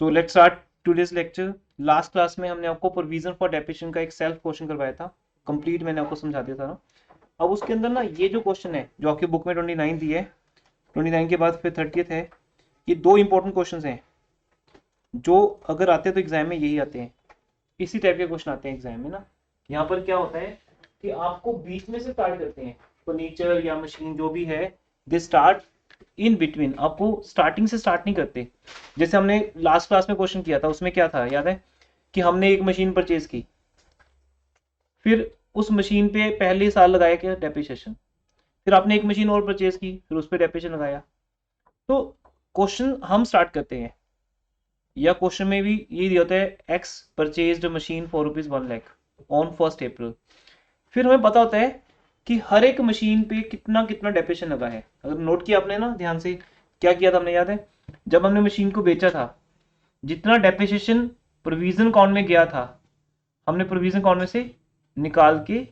So let's start today's lecture. Last class में हमने आपको प्रोविजन फॉर डेप्रिसिएशन का एक सेल्फ क्वेश्चन करवाया था, कंप्लीट मैंने आपको समझा दिया था ना। अब उसके अंदर ना ये जो क्वेश्चन है जो आपकी बुक में 29 दी है, 29 के बाद फिर 30th है, ये दो इंपॉर्टेंट क्वेश्चन हैं जो अगर आते हैं तो एग्जाम में यही आते हैं, इसी टाइप के क्वेश्चन आते हैं एग्जाम में ना। यहाँ पर क्या होता है कि आपको बीच में से स्टार्ट करते हैं, फर्नीचर या मशीन जो भी है, दे स्टार्ट इन बिटवीन, आपको स्टार्टिंग से स्टार्ट नहीं करते। जैसे हमने लास्ट क्लास में क्वेश्चन किया था, उसमें क्या था याद है कि हमने एक मशीन परचेज की, फिर उस मशीन पे पहले साल लगाया क्या डेप्रिसिएशन, फिर आपने एक मशीन और परचेज की, फिर उस पर डेप्रिसिएशन लगाया। तो क्वेश्चन हम स्टार्ट करते हैं, या क्वेश्चन में भी ये दिया होता है x purchase machine for ₹1 lakh on 1 अप्रैल। फिर हमें पता होता है कि हर एक मशीन पे कितना कितना डेप्रिसिएशन लगा है। अगर नोट किया आपने ना ध्यान से, क्या किया था हमने याद है, जब हमने मशीन को बेचा था, जितना डेप्रिसिएशन प्रोविजन अकाउंट में गया था, हमने प्रोविजन अकाउंट में से निकाल के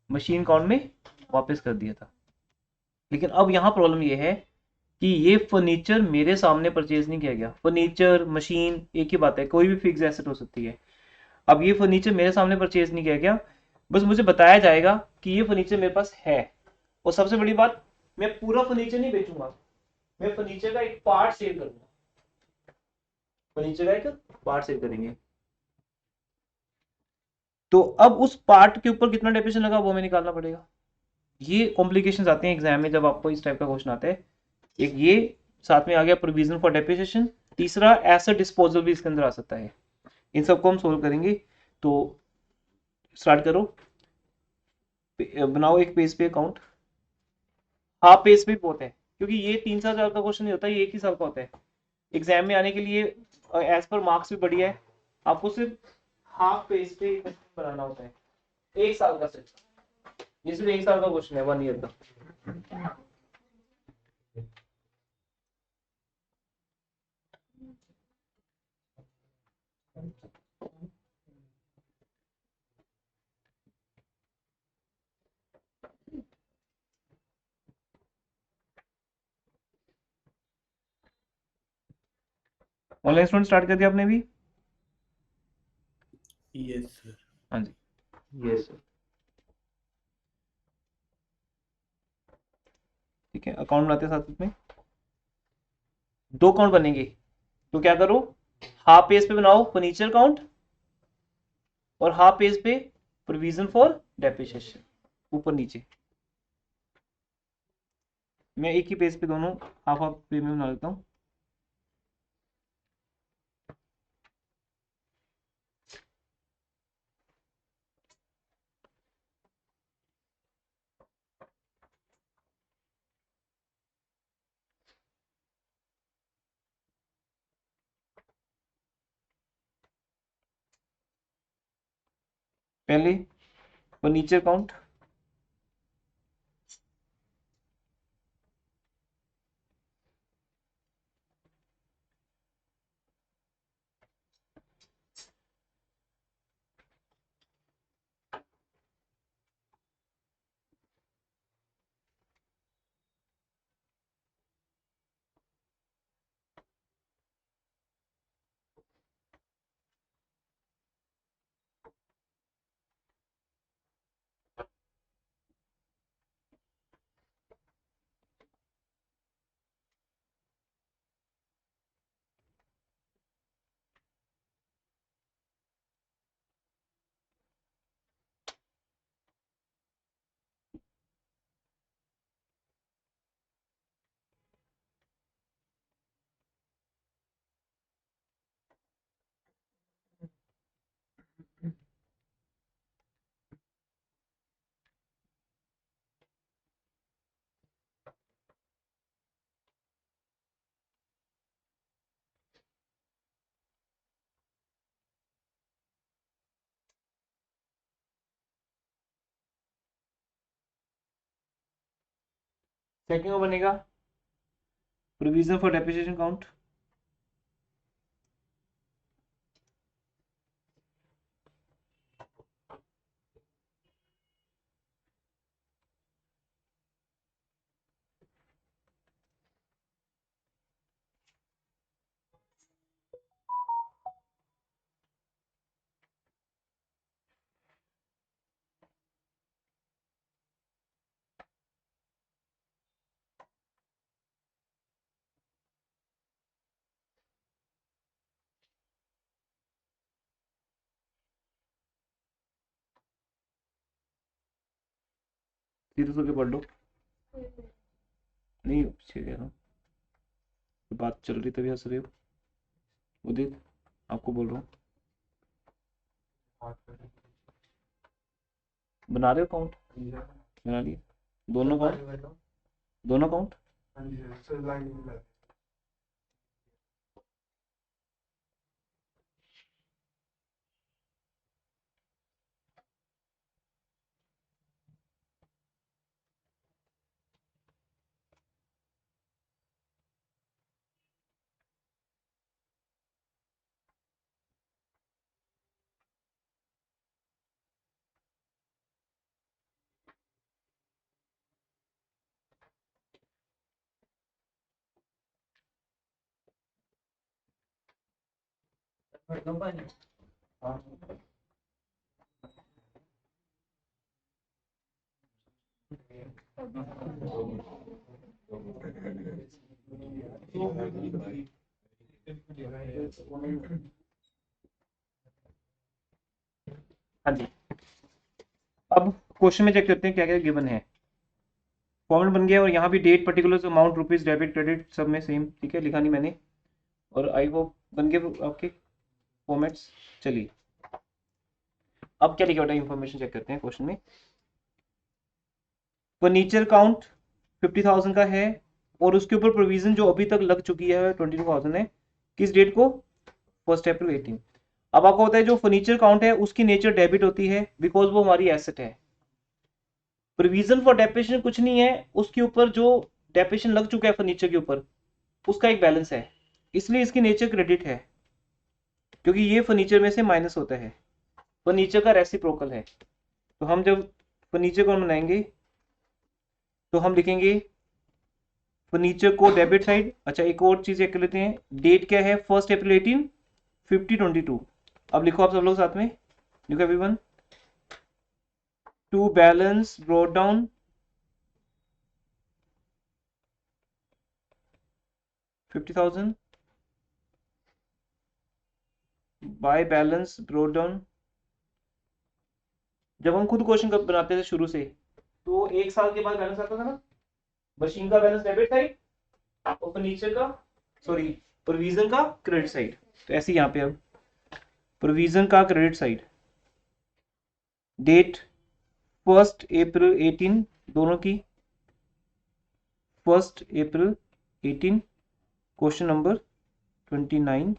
मशीन अकाउंट में वापस कर दिया था। लेकिन अब यहाँ प्रॉब्लम ये है कि ये फर्नीचर मेरे सामने परचेज नहीं किया गया। फर्नीचर मशीन एक ही बात है, कोई भी फिक्स एसेट हो सकती है। अब ये फर्नीचर मेरे सामने परचेज नहीं किया गया, बस मुझे बताया जाएगा कि ये फर्नीचर मेरे पास है। और सबसे बड़ी बात, मैं पूरा फर्नीचर नहीं बेचूंगा, मैं फर्नीचर का एक पार्ट सेल करूंगा, फर्नीचर का एक पार्ट सेल करेंगे। तो अब उस पार्ट के ऊपर कितना डेप्रिसिएशन लगा वो हमें निकालना पड़ेगा। ये कॉम्प्लिकेशंस आते हैं एग्जाम में जब आपको इस टाइप का क्वेश्चन आता है। एक ये साथ में आ गया प्रोविजन फॉर डेप्रिसिएशन, तीसरा एसेट डिस्पोजल भी इसके अंदर आ सकता है। इन सबको हम सोल्व करेंगे। तो स्टार्ट करो, बनाओ एक पेज पे अकाउंट। हाफ पेज पे बहुत है, क्योंकि ये 3 साल का क्वेश्चन नहीं होता, ये एक ही साल का होता है। एग्जाम में आने के लिए एज पर मार्क्स भी बढ़िया है, आपको सिर्फ हाफ पेज पे बनाना होता है, 1 साल का सिर्फ। ये सिर्फ 1 साल का क्वेश्चन है, 1 ईयर का। ऑनलाइन स्टूडेंट स्टार्ट कर दिया आपने भी? Yes sir. हाँ जी, यस सर। ठीक है, अकाउंट बनाते हैं साथ में। दो अकाउंट बनेंगे, तो क्या करो, हाफ पेज पे बनाओ फर्नीचर अकाउंट, और हाफ पेज पे प्रोविजन फॉर डेप्रिसिएशन, ऊपर नीचे। मैं एक ही पेज पे दोनों हाफ हाफ पेज में बना लेता हूँ। पहले फर्नीचर अकाउंट, सेकंड में बनेगा प्रोविजन फॉर डेप्रिसिएशन अकाउंट। सीधे सो के पढ़ लो। नहीं पीछे कह रहा हूँ, बात चल रही तभी हंस रहे हो। उदित आपको बोल रहा हूँ, बना रहे हो काउंट? बना लिए दोनों काउंट, दोनों काउंट। हाँ जी, अब क्वेश्चन में चेक करते हैं क्या क्या गिवन है। फॉर्मेट बन गया और यहाँ भी date, particular amount, rupees, debit, credit सब में सेम, ठीक है, लिखा नहीं मैंने। और आई होप बन गए आपके फॉर्मेट्स। चलिए अब क्या लिखा बेटा, इंफॉर्मेशन चेक करते हैं क्वेश्चन में। फर्नीचर काउंट 50,000 का है और उसके ऊपर प्रोविजन जो अभी तक लग चुकी है 22,000 है। किस डेट को? 1 अप्रैल 18। अब आपको पता है जो फर्नीचर काउंट है उसकी नेचर डेबिट होती है बिकॉज वो हमारी एसेट है। प्रोविजन फॉर डेप्रिसिएशन कुछ नहीं है, उसके ऊपर जो डेप्रिसिएशन लग चुका है फर्नीचर के ऊपर उसका एक बैलेंस है, इसलिए इसकी नेचर क्रेडिट है क्योंकि ये फर्नीचर में से माइनस होता है। फर्नीचर का रेसिप्रोकल है। तो हम जब फर्नीचर को बनाएंगे तो हम लिखेंगे फर्नीचर को डेबिट साइड। अच्छा एक और चीज चेक कर लेते हैं, डेट क्या है? 1 अप्रैल 18, 50/22। अब लिखो आप सब लोग साथ में, लिखो everyone. To balance brought down $50,000 by balance brought down. जब हम खुद क्वेश्चन बनाते थे शुरू से तो 1 साल के बाद बैलेंस आता था ना, मशीन का बैलेंस डेबिट साइड और फर्नीचर का, सॉरी प्रोविजन का क्रेडिट साइड। तो ऐसे यहाँ पे अब प्रोविजन का क्रेडिट साइड, डेट 1 अप्रैल 18 दोनों की, 1 अप्रैल 18, क्वेश्चन नंबर 29,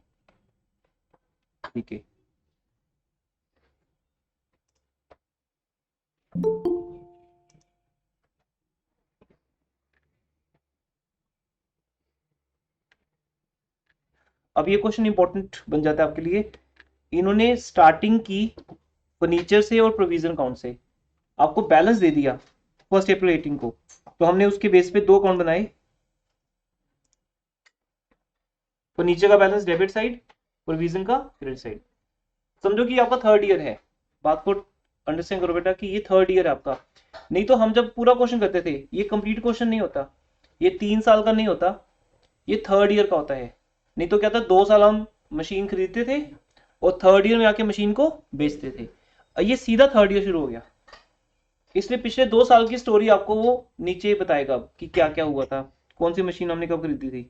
ठीक है। अब ये क्वेश्चन इंपॉर्टेंट बन जाता है आपके लिए। इन्होंने स्टार्टिंग की फर्नीचर से और प्रोविजन काउंट से, आपको बैलेंस दे दिया 1 अप्रैल 18 को, तो हमने उसके बेस पे दो अकाउंट बनाए, फर्नीचर का बैलेंस डेबिट साइड, प्रोविजन का क्रेडिट साइड। समझो कि आपका 3rd ईयर है, बात को अंडरस्टैंड करो बेटा कि ये 3rd ईयर है आपका। नहीं तो हम जब पूरा क्वेश्चन करते थे ये कंप्लीट क्वेश्चन नहीं होता, ये 3 साल का नहीं होता, ये 3rd ईयर का होता है। नहीं तो क्या था, 2 साल हम मशीन खरीदते थे और 3rd ईयर में आके मशीन को बेचते थे। ये सीधा 3rd ईयर शुरू हो गया, इसलिए पिछले 2 साल की स्टोरी आपको वो नीचे बताएगा कि क्या क्या हुआ था, कौन सी मशीन हमने कब खरीदी थी।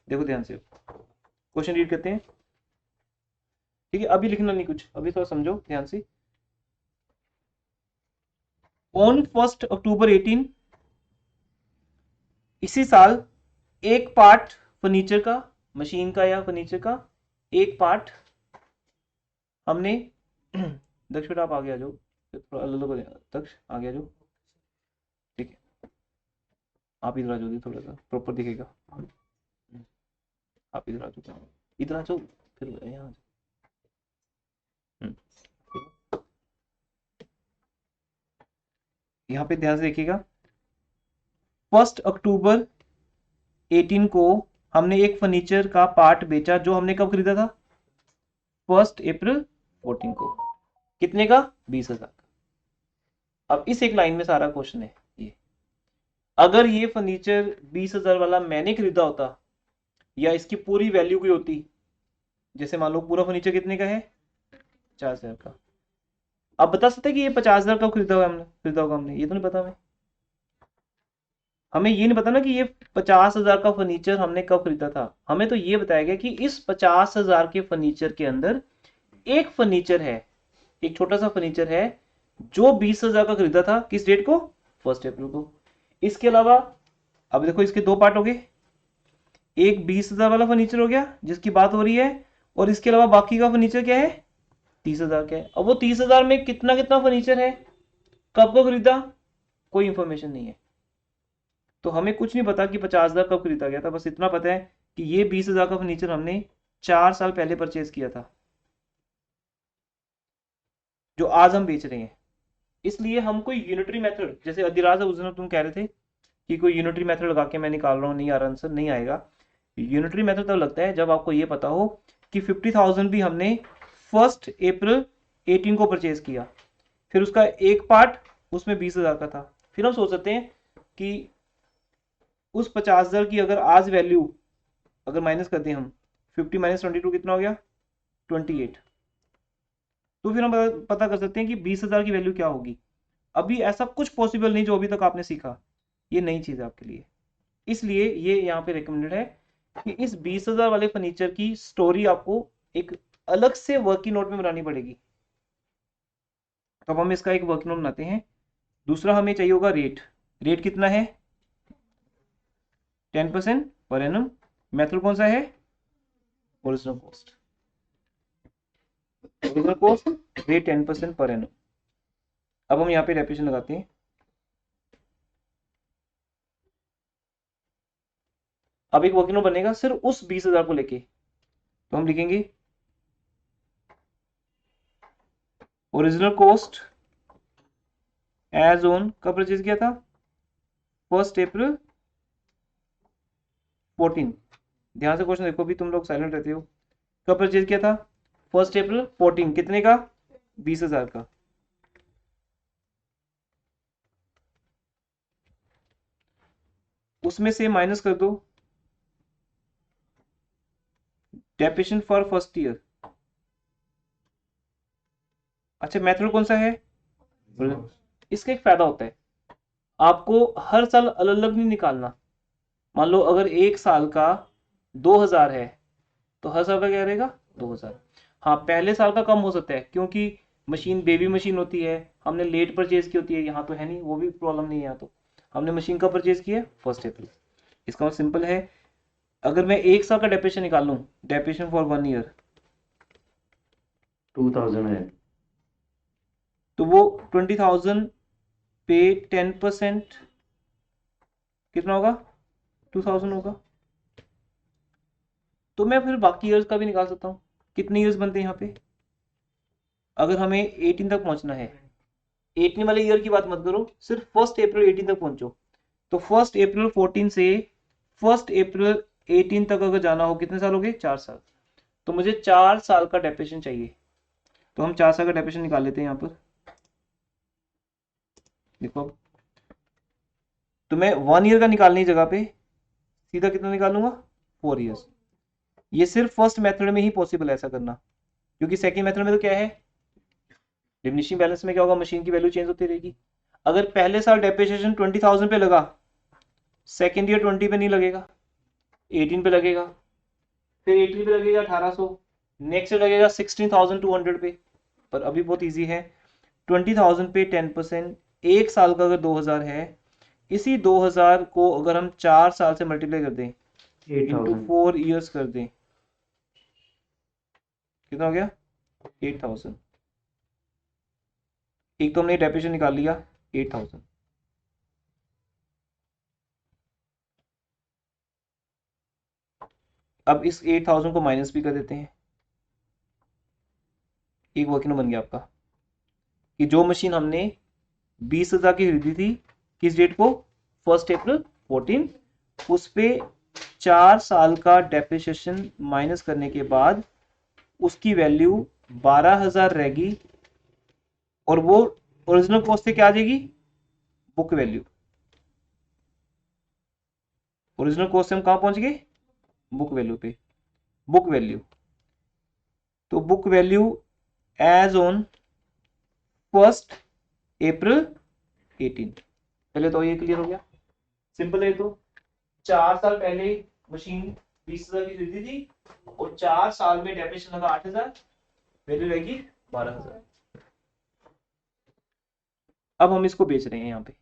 देखो ध्यान से क्वेश्चन रीड करते हैं, ठीक है। अभी लिखना नहीं कुछ, अभी थोड़ा समझो ध्यान से। ऑन 1 अक्टूबर 18, इसी साल एक पार्ट फर्नीचर का, मशीन का या फर्नीचर का एक पार्ट हमने दक्ष बेटा आप आगे आ जाओ, थोड़ा अलग अलग, दक्ष आगे आ जाओ, ठीक है। आप इधर आ जाओ, थोड़ा सा प्रॉपर दिखेगा। आप इधर आ जाओ, इधर आ जाओ, फिर यहाँ यहाँ पे ध्यान से देखिएगा। 1 अक्टूबर 18 को हमने एक फर्नीचर का पार्ट बेचा जो हमने कब खरीदा था? 1 अप्रैल 14 को। कितने का? 20,000। अब इस एक लाइन में सारा क्वेश्चन है ये। अगर ये फर्नीचर 20,000 वाला मैंने खरीदा होता या इसकी पूरी वैल्यू की होती, जैसे मान लो पूरा फर्नीचर कितने का है? 50,000 का। अब बता सकते कि ये 50,000 कब खरीदा होगा हमने, ये तो नहीं पता हमें। हमें ये नहीं पता ना कि ये 50,000 का फर्नीचर हमने कब खरीदा था, हमें तो ये बताया गया कि इस 50,000 के फर्नीचर के अंदर एक फर्नीचर है, एक छोटा सा फर्नीचर है जो 20,000 का खरीदा था, किस डेट को, 1 अप्रैल को। इसके अलावा अब देखो इसके दो पार्ट हो गए, एक 20,000 वाला फर्नीचर हो गया जिसकी बात हो रही है, और इसके अलावा बाकी का फर्नीचर क्या है, 30,000 का है। अब वो 30,000 में कितना कितना फर्नीचर है, कब को खरीदा, कोई इंफॉर्मेशन नहीं है। तो हमें कुछ नहीं पता कि 50,000 कब खरीदा गया था, बस इतना पता है कि ये 20,000 का फर्नीचर हमने 4 साल पहले परचेज किया था, जो आज हम बेच रहे हैं। इसलिए हम कोई यूनिटरी मेथड, जैसे अधिराज उस दिन तुम कह रहे थे कि कोई यूनिटरी मेथड लगा के मैं निकाल रहा हूँ, नहीं आ रहा आंसर, नहीं आएगा। यूनिटरी मेथड तब लगता है जब आपको ये पता हो कि 50,000 भी हमने 1 अप्रैल 18 को परचेज किया, फिर उसका एक पार्ट उसमें 20,000 का था। फिर हम सोच सकते हैं कि उस 50,000 की अगर आज वैल्यू अगर माइनस करते हैं हम, 50 माइनस 22 कितना हो गया, 28। तो फिर हम पता कर सकते हैं कि 20,000 की वैल्यू क्या होगी। अभी ऐसा कुछ पॉसिबल नहीं जो अभी तक आपने सीखा, ये नई चीज है आपके लिए। इसलिए ये यहाँ पे रिकमेंडेड है कि इस 20,000 वाले फर्नीचर की स्टोरी आपको एक अलग से वर्किंग नोट में बनानी पड़ेगी। तो अब हम इसका एक वर्किंग नोट बनाते हैं। दूसरा हमें चाहिए होगा रेट। रेट कितना है, 10% पर एनम। मेथड कौन सा है, original cost. Original cost rate 10% per annum. अब हम यहाँ पे डेफिनेशन लगाते हैं। अब एक वर्किंग नोट बनेगा सिर्फ उस 20,000 को लेके, तो हम लिखेंगे ओरिजिनल कॉस्ट एज ऑन, कब परचेज किया था, 1 अप्रैल 14। ध्यान से क्वेश्चन देखो, भी तुम लोग साइलेंट रहते हो। कब परचेज किया था, 1 अप्रैल 14, कितने का, 20,000 का। उसमें से माइनस कर दो डेप्रिसिएशन फॉर फर्स्ट ईयर। अच्छा मेथड कौन सा है, इसका एक फायदा होता है, आपको हर साल अलग अलग नहीं निकालना। मान लो अगर एक साल का 2,000 है तो हर साल का क्या रहेगा, 2,000। हाँ पहले साल का कम हो सकता है क्योंकि मशीन बेबी मशीन होती है, हमने लेट परचेज की होती है, यहाँ तो है नहीं, वो भी प्रॉब्लम नहीं है। यहाँ तो हमने मशीन का परचेज किया 1 अप्रैल। इसका मतलब सिंपल है, अगर मैं एक साल का डेप्रिसिएशन निकाल लूँ, डेप्रिसिएशन फॉर 1 ईयर 2000 है, तो वो 20,000 पे 10% कितना होगा, 2,000 होगा। तो मैं फिर बाकी ईयर्स का भी निकाल सकता हूँ, कितने ईयर्स बनते हैं यहाँ पे। अगर हमें 18 तक पहुंचना है, 18 वाले ईयर की बात मत करो, सिर्फ 1 अप्रैल 18 तक पहुंचो। तो 1 अप्रैल 14 से 1 अप्रैल 18 तक अगर जाना हो, कितने साल हो गए, 4 साल। तो मुझे 4 साल का डेप्रिसिएशन चाहिए, तो हम 4 साल का डेप्रिसिएशन निकाल लेते हैं यहाँ पर। देखो तो मैं 1 ईयर का निकालने की जगह पे सीधा कितना निकालूंगा, 4 ईयर्स। ये सिर्फ फर्स्ट मेथड में ही पॉसिबल है ऐसा करना, क्योंकि सेकंड मेथड में तो क्या है, डिमिनिशिंग बैलेंस में क्या होगा, मशीन की वैल्यू चेंज होती रहेगी। अगर पहले साल डेप्रिसिएशन 20,000 पे लगा, सेकेंड ईयर 20 पे नहीं लगेगा, 18 पे लगेगा, फिर 18 पे लगेगा 1,800, नेक्स्ट ईयर लगेगा 16,200 पे। पर अभी बहुत इजी है, 20,000 पे 10%, एक साल का अगर 2,000 है, इसी 2,000 को अगर हम 4 साल से मल्टीप्लाई कर दें, इंटू 8000। 4 ईयर्स कर दें, कितना हो गया, 8,000। एक तो हमने डेप्रिसिएशन निकाल लिया 8,000। अब इस 8,000 को माइनस भी कर देते हैं, एक वर्किंग बन गया आपका कि जो मशीन हमने 20,000 की खरीदी थी, किस डेट को, 1 अप्रैल 14, उस पे 4 साल का डेप्रिसिएशन माइनस करने के बाद उसकी वैल्यू 12,000 रहेगी, और वो ओरिजिनल कॉस्ट से क्या आ जाएगी, बुक वैल्यू। ओरिजिनल कॉस्ट से हम कहां पहुंच गए, बुक वैल्यू पे। बुक वैल्यू, तो बुक वैल्यू एज ऑन 1 अप्रैल 18। पहले तो ये क्लियर हो गया। सिंपल है। तो 4 साल पहले मशीन 20,000 की खरीदी थी और 4 साल में डेप्रिसिएशन लगा 8,000, वैल्यू रहेगी 12,000। अब हम इसको बेच रहे हैं यहाँ पे,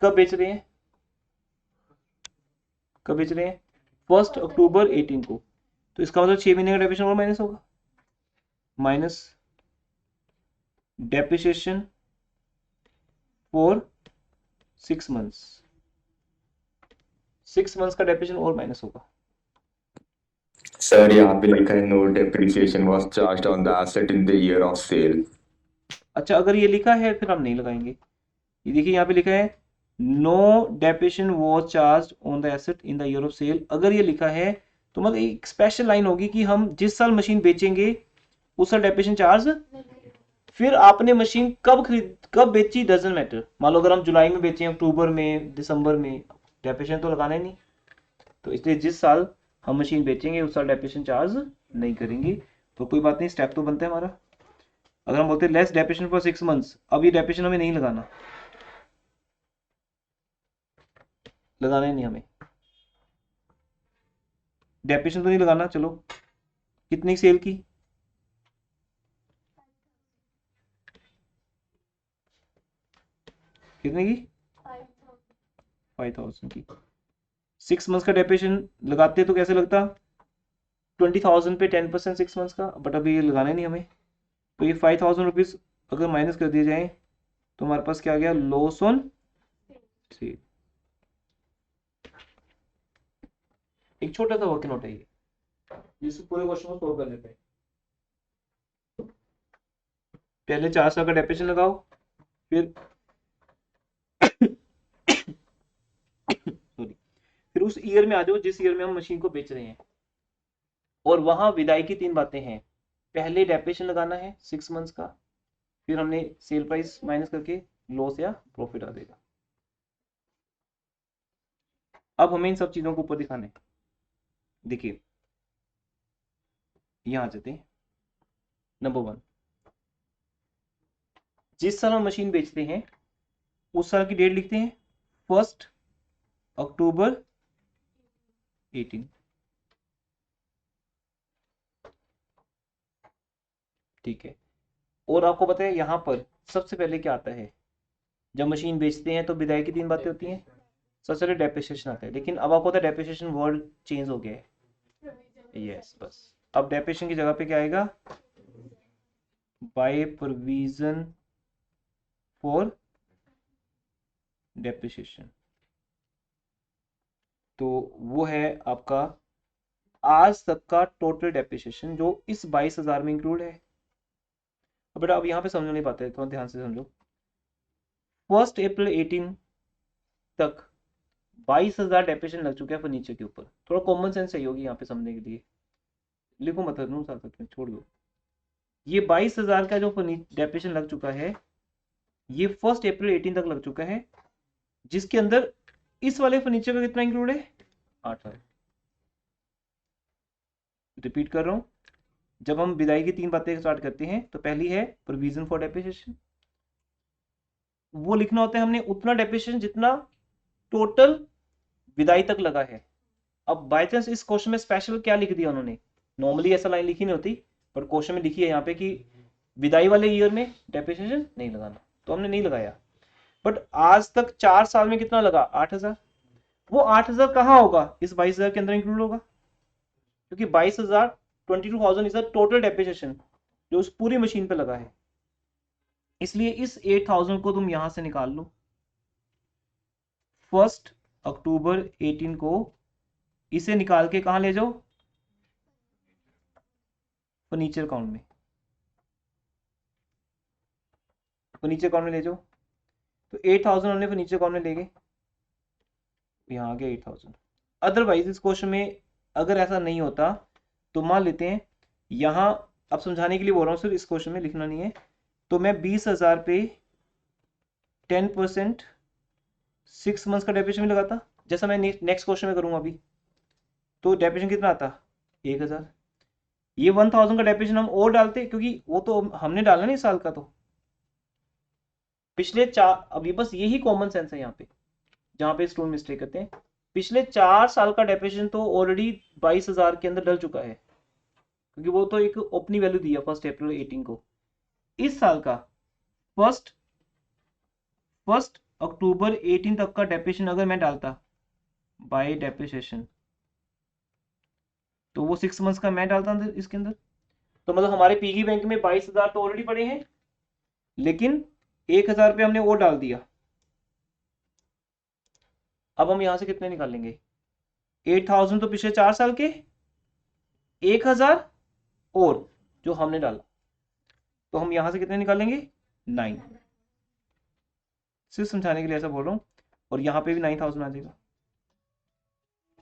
कब बेच रहे हैं, कब बेच रहे हैं 1 अक्टूबर 18 को। तो इसका मतलब 6 महीने का डेप्रिसिएशन और माइनस होगा, minus depreciation for 6 months, 6 months का डेप्रिसिएशन और माइनस होगा। सर यहाँ पे लिखा है no depreciation was charged on the asset in the year of sale. अच्छा, अगर ये लिखा है फिर हम नहीं लगाएंगे। ये देखिए यहाँ पे लिखा है no depreciation was charged on the asset in the year of sale. अगर ये लिखा है तो मतलब एक स्पेशल लाइन होगी कि हम जिस साल मशीन बेचेंगे उस साल डेप्रिसिएशन चार्ज, फिर आपने मशीन कब बेची डजंट मैटर। मान लो अगर हम जुलाई में बेचे, अक्टूबर में, दिसंबर में, डेप्रिसिएशन तो लगाना ही नहीं। तो इसलिए जिस साल हम मशीन बेचेंगे उस साल डेप्रिसिएशन चार्ज नहीं करेंगे। तो कोई बात नहीं, स्टेप तो बनता है हमारा। अगर हम बोलते हैं लेस डेप्रिसिएशन फॉर 6 मंथ्स, अब ये डेप्रिसिएशन हमें नहीं लगाना, लगाना ही नहीं हमें, डेप्रिसिएशन तो नहीं लगाना। चलो कितनी सेल की, कितने की, 5,000 की। 6 मंथ्स का डेप्रिसिएशन लगाते तो कैसे लगता, 20,000 पे 10% 6 मंथ्स का, बट अभी ये लगाना ही नहीं हमें। तो ये 5,000 रुपीज अगर माइनस कर दिए जाए तो हमारे पास क्या आ गया, लॉस ऑन सेल। एक छोटा सा वर्किंग नोट है ये, जिससे पूरे क्वेश्चन को सोल्व कर लेते हैं। पहले 4 साल का डेप्रिसिएशन लगाओ, फिर सॉरी, फिर उस ईयर में आ जाओ जिस ईयर में हम मशीन को बेच रहे हैं, और वहां विदाई की 3 बातें हैं। पहले डेप्रिसिएशन लगाना है 6 मंथ्स का, फिर हमने सेल प्राइस माइनस करके लॉस या प्रॉफिट आ देगा। अब हमें इन सब चीजों को ऊपर दिखाना है। देखिए यहां जाते हैं, नंबर 1, जिस साल हम मशीन बेचते हैं उस साल की डेट लिखते हैं 1 अक्टूबर 18। ठीक है, और आपको पता है यहाँ पर सबसे पहले क्या आता है, जब मशीन बेचते हैं तो विदाई की 3 बातें होती हैं। सबसे पहले डेप्रिसिएशन आता है, लेकिन अब आपको पता है डेप्रिसिएशन वर्ड चेंज हो गया है। यस, बस अब डेप्रिसिएशन की जगह पे क्या आएगा, बाय प्रोविजन फॉर डेप्रिसिएशन। तो वो है आपका आज तक का टोटल डेप्रिसिएशन जो इस 22,000 में इंक्लूड है। अब बेटा अब यहाँ पे समझ नहीं पाते, थोड़ा ध्यान से समझो। 1 अप्रैल 18 तक 22,000 डेप्रिसिएशन लग चुका है फर्नीचर के ऊपर। थोड़ा कॉमन सेंस चाहिए होगी यहाँ पे समझने के लिए, लिखो मत, छोड़ दो। ये 22,000 का जो डेप्रिसिएशन लग चुका है, ये 1 अप्रैल 18 तक लग चुका है, जिसके अंदर इस वाले फर्नीचर का कितना इंक्लूड है, 8,000। रिपीट कर रहा हूं, जब हम विदाई की 3 बातें स्टार्ट करते हैं तो पहली है प्रोविजन फॉर डेप्रिसिएशन। वो लिखना होता है हमने उतना डेप्रिसिएशन जितना टोटल विदाई तक लगा है। अब बाय चांस इस क्वेश्चन में स्पेशल क्या लिख दिया उन्होंने, नॉर्मली ऐसा लाइन लिखी नहीं होती, पर क्वेश्चन में लिखी है यहाँ पे कि विदाई वाले ईयर में डेप्रिसिएशन नहीं लगाना, तो हमने नहीं लगाया। बट आज तक 4 साल में कितना लगा, 8,000। वो 8,000 कहाँ होगा, इस 22,000 के अंदर इंक्लूड होगा, क्योंकि 22,000 22,000 इज टोटल डेप्रिसिएशन जो उस पूरी मशीन पे लगा है। इसलिए इस 8,000 को तुम यहां से निकाल लो। 1 अक्टूबर 18 को इसे निकाल के कहां ले जाओ, फर्नीचर अकाउंट में, फर्नीचर अकाउंट में ले जाओ। तो 8,000 हमने फर्नीचर अकाउंट में ले गए, यहाँ आ गया 8,000। अदरवाइज इस क्वेश्चन में अगर ऐसा नहीं होता तो मान लेते हैं यहाँ, अब समझाने के लिए बोल रहा हूँ सिर्फ, इस क्वेश्चन में लिखना नहीं है। तो मैं 20,000 पे 10% 6 मंथ्स का डेप्रिसिएशन भी लगाता, जैसा मैं नेक्स्ट क्वेश्चन में करूंगा अभी। तो डेप्रिसिएशन कितना आता, 1,000। ये 1,000 का डेप्रिसिएशन हम और डालते, क्योंकि वो तो हमने डाला नहीं साल का, तो पिछले 4, अभी बस यही कॉमन सेंस है यहाँ पे जहाँ पे स्टूडेंट मिस्टेक करते हैं। पिछले 4 साल का डेप्रिसिएशन तो ऑलरेडी 22,000 के अंदर डल चुका है, क्योंकि वो तो एक ओपनिंग वैल्यू दिया 1 अप्रैल 2018 को। इस साल का फर्स्ट फर्स्ट अक्टूबर 18 तक का डेप्रिसिएशन अगर मैं डालता बाय डेप्रिसिएशन, तो वो 6 मंथ्स का मैं डालता अंदर इसके अंदर, तो मतलब हमारे पीगी बैंक में 22,000 तो ऑलरेडी पड़े हैं, लेकिन 1,000 रुपये हमने और डाल दिया। अब हम यहां से कितने निकालेंगे? 8,000 तो पिछले 4 साल के, 1,000 और जो हमने डाला, तो हम यहां से कितने निकालेंगे? 9। सिर्फ समझाने के लिए ऐसा बोल रहा हूं। और यहां पे भी 9,000 आ जाएगा।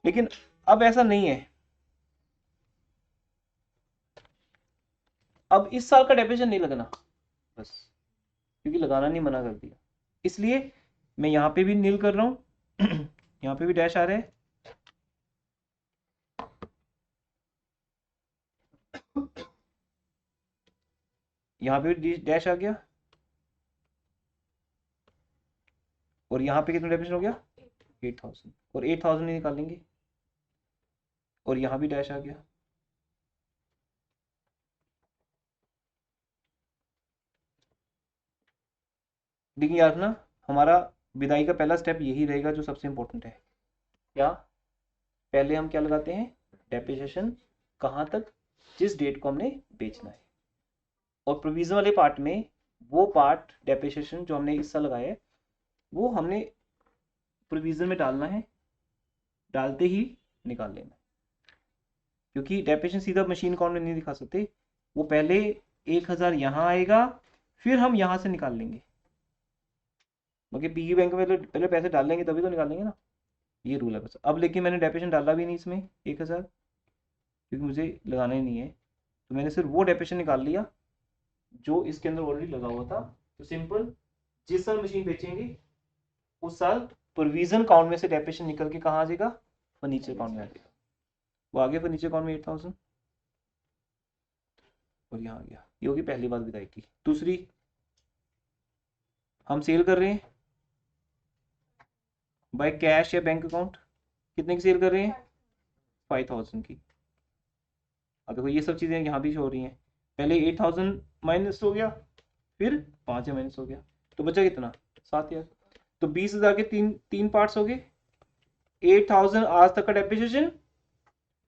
लेकिन अब ऐसा नहीं है, अब इस साल का डेप्रिसिएशन नहीं लगना बस, क्योंकि लगाना नहीं मना कर दिया, इसलिए मैं यहां पे भी नील कर रहा हूं यहां पे भी डैश आ रहे हैं, यहां पे भी डैश आ गया, और यहाँ पे कितना डेप्रिसिएशन हो गया? 8,000, और 8,000 ही निकालेंगे, और यहाँ भी डैश आ गया। लेकिन याद ना, हमारा विदाई का पहला स्टेप यही रहेगा जो सबसे इंपॉर्टेंट है। क्या? पहले हम क्या लगाते हैं? डेप्रिसिएशन कहाँ तक? जिस डेट को हमने बेचना है। और प्रोविजन वाले पार्ट में वो पार्ट डेप्रिसिएशन जो हमने इस साल लगाया है, वो हमने प्रोविजन में डालना है, डालते ही निकाल लेना, क्योंकि डेप्रिसिएशन सीधा मशीन अकाउंट में नहीं दिखा सकते। वो पहले 1,000 यहाँ आएगा, फिर हम यहाँ से निकाल लेंगे, क्योंकि पीगी बैंक में पहले पैसे डाल लेंगे तभी तो निकालेंगे ना, ये रूल है बस। अब लेकिन मैंने डेप्रिसिएशन डाला भी नहीं इसमें 1,000, क्योंकि मुझे लगाना ही नहीं है, तो मैंने सिर्फ वो डेप्रिसिएशन निकाल लिया जो इसके अंदर ऑलरेडी लगा हुआ था। तो सिंपल, जिस साल मशीन बेचेंगे उस साल प्रोविजन अकाउंट में से डेप्रिसिएशन निकल के कहाँ आ जाएगा? फर्नीचर अकाउंट में आ जाएगा। वो आ गया फर्नीचर अकाउंट में 8,000, और यहाँ आ गया। ये होगी पहली बात विदाई की। दूसरी, हम सेल कर रहे हैं बाय कैश या बैंक अकाउंट, कितने की सेल कर रहे हैं? 5,000 की। अब देखो ये सब चीज़ें यहाँ भी हो रही हैं, पहले 8,000 माइनस हो गया, फिर 5,000 माइनस हो गया, तो बचा कितना? 7,000। तो 20,000 के तीन तीन पार्ट्स हो गए। 8,000 आज तक का डेप्रिसिएशन,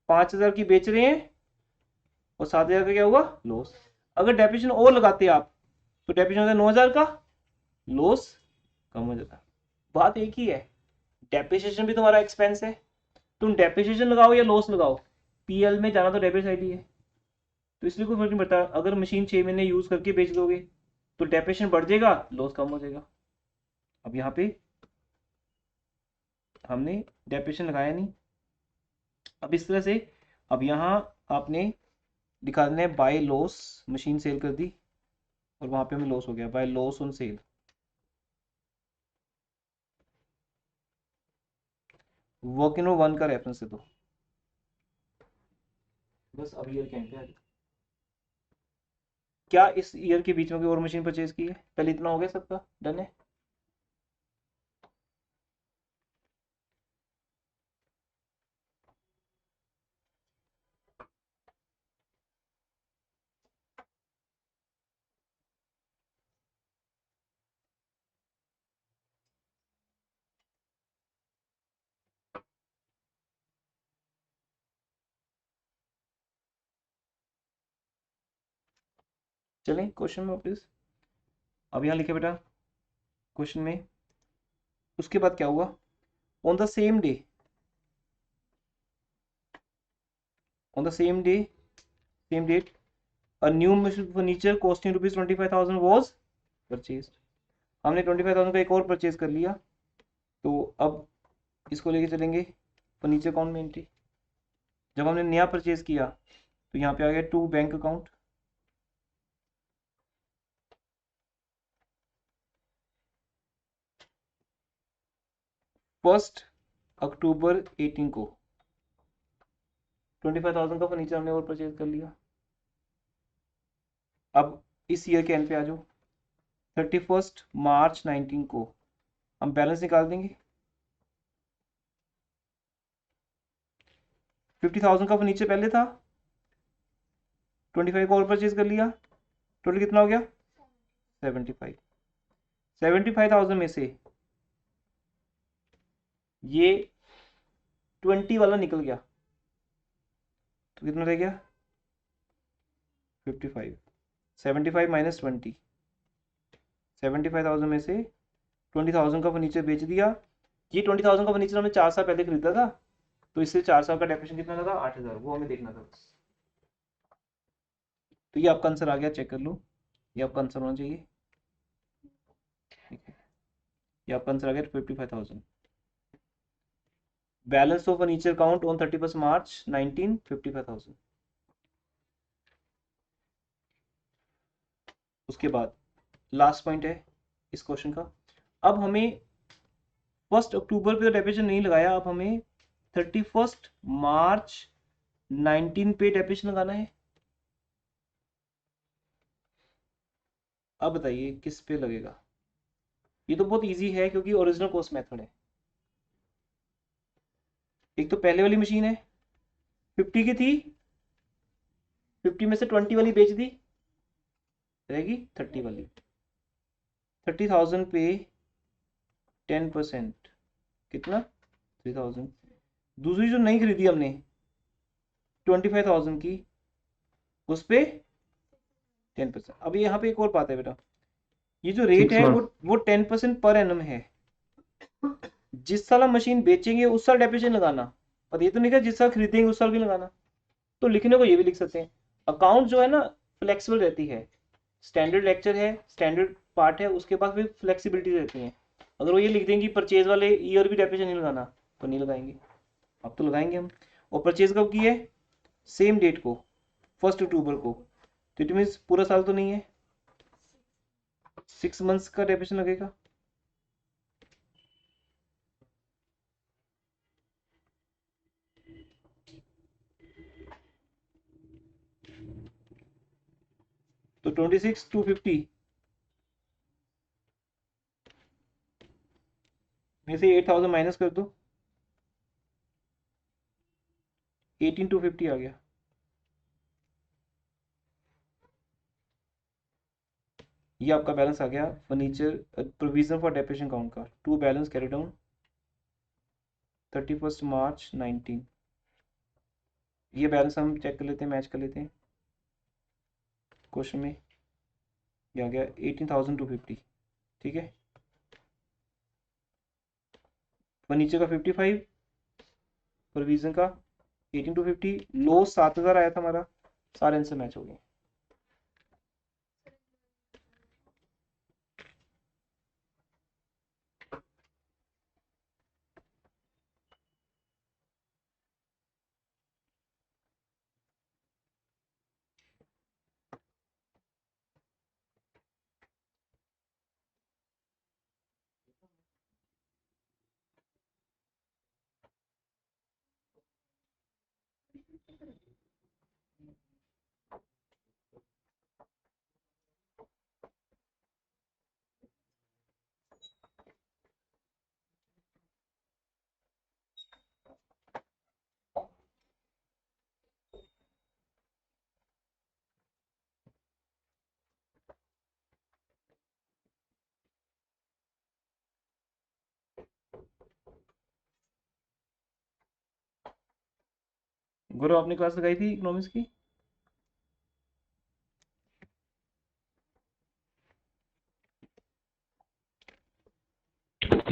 5,000 की बेच रहे हैं, और 7,000 का क्या हुआ? लॉस। अगर डेप्रिसिएशन और लगाते आप तो डेप्रिसिएशन होता 9,000 का, लॉस कम हो जाता। बात एक ही है, डेप्रिसिएशन भी तुम्हारा एक्सपेंस है, तुम डेप्रिसिएशन लगाओ या लॉस लगाओ, पीएल में जाना तो डेबिट साइड ही है, तो इसलिए कोई फर्क नहीं पड़ता। अगर मशीन 6 महीने यूज करके बेच दोगे तो डेप्रिसिएशन बढ़ जाएगा, लॉस कम हो जाएगा। अब यहाँ पे हमने डेप्रिसिएशन लगाया नहीं, अब इस तरह से, अब यहाँ आपने दिखा देना है बाय लॉस, मशीन सेल कर दी और वहां पे हमें लॉस हो गया, bye loss on cell. Work in 1 का रेफरेंस है, तो बस अब ईयर के एंड पे आ गया। क्या इस ईयर के बीच में कोई और मशीन परचेज की है? पहले इतना हो गया, सबका डन है। चलें क्वेश्चन में वापस। अब यहाँ लिखे बेटा क्वेश्चन में, उसके बाद क्या हुआ? On the same day, on the same day, same date, a new furniture costing rupees 25,000 was purchased। हमने 25,000 का एक और परचेज कर लिया, तो अब इसको लेके चलेंगे फर्नीचर अकाउंट में एंट्री। जब हमने नया परचेज किया तो यहाँ पे आ गया to bank account, first October 18 को 25,000 का फर्नीचर हमने और परचेज कर लिया। अब इस ईयर के एंड पे आ जाओ, 31 मार्च 19 को हम बैलेंस निकाल देंगे। 50,000 का फर्नीचर पहले था, 25 का और परचेज कर लिया, टोटल कितना हो गया 75। 75,000 में से ये 20 वाला निकल गया तो कितना रह गया 55। 75 माइनस 20, 75,000 में से 20,000 का फर्नीचर बेच दिया। ये 20,000 का फर्नीचर हमने 4 साल पहले खरीदा था, तो इससे 4 साल का डेप्रिसिएशन कितना लगा 8,000, वो हमें देखना था बस। तो ये आपका आंसर आ गया, चेक कर लो, ये आपका आंसर होना चाहिए। ठीक है, ये आपका आंसर आ गया 55,000। Balance of furniture count on 31 मार्च 19, 55,000। उसके बाद लास्ट पॉइंट है इस क्वेश्चन का। अब हमें 1 अक्टूबर पे तो डेप्रिसिएशन नहीं लगाया, अब हमें 31 मार्च 19 पे डेप्रिसिएशन लगाना है। अब बताइए किस पे लगेगा। ये तो बहुत इजी है क्योंकि ओरिजिनल कॉस्ट मेथड है। एक तो पहले वाली मशीन है 50 की थी, 50 में से 20 वाली बेच दी, रहेगी 30 वाली। 30,000 पे 10% कितना 3,000। दूसरी जो नहीं खरीदी हमने 25,000 की, उस पे 10%। अब यहाँ पे एक और बात है बेटा, ये जो रेट 6 है months. वो 10% पर एनम है। जिस साल हम मशीन बेचेंगे उस साल डेप्रिसिएशन लगाना, पर ये तो नहीं कहा जिस साल खरीदेंगे उस साल भी लगाना। तो लिखने को ये भी लिख सकते हैं। अकाउंट जो है ना फ्लेक्सिबल रहती है, स्टैंडर्ड लेक्चर है, स्टैंडर्ड पार्ट है, उसके पास भी फ्लेक्सिबिलिटी रहती है। अगर वो ये लिख देंगे परचेज वाले ईयर भी डेप्रिसिएशन नहीं लगाना तो नहीं लगाएंगे, अब तो लगाएंगे हम। और परचेज कब की है सेम डेट को 1 अक्टूबर को, तो इट मीन्स पूरा साल तो नहीं है, 6 मंथ्स का डेप्रिसिएशन लगेगा। तो 26 टू 50 में से 8,000 माइनस कर दो, 18 टू 50 आ गया। ये आपका बैलेंस आ गया furniture provision for depreciation count का, टू बैलेंस कैरी डाउन 31 मार्च 19। ये बैलेंस हम चेक कर लेते हैं, मैच कर लेते हैं क्वेश्चन में। ये आ गया 18,000 टू 50। ठीक है, फर्नीचर का 55, प्रोविजन का 18 टू 50, लॉस 7,000 आया था हमारा, सारे आंसर मैच हो गए। गुरु आपने क्लास लगाई थी इकोनॉमिक्स की?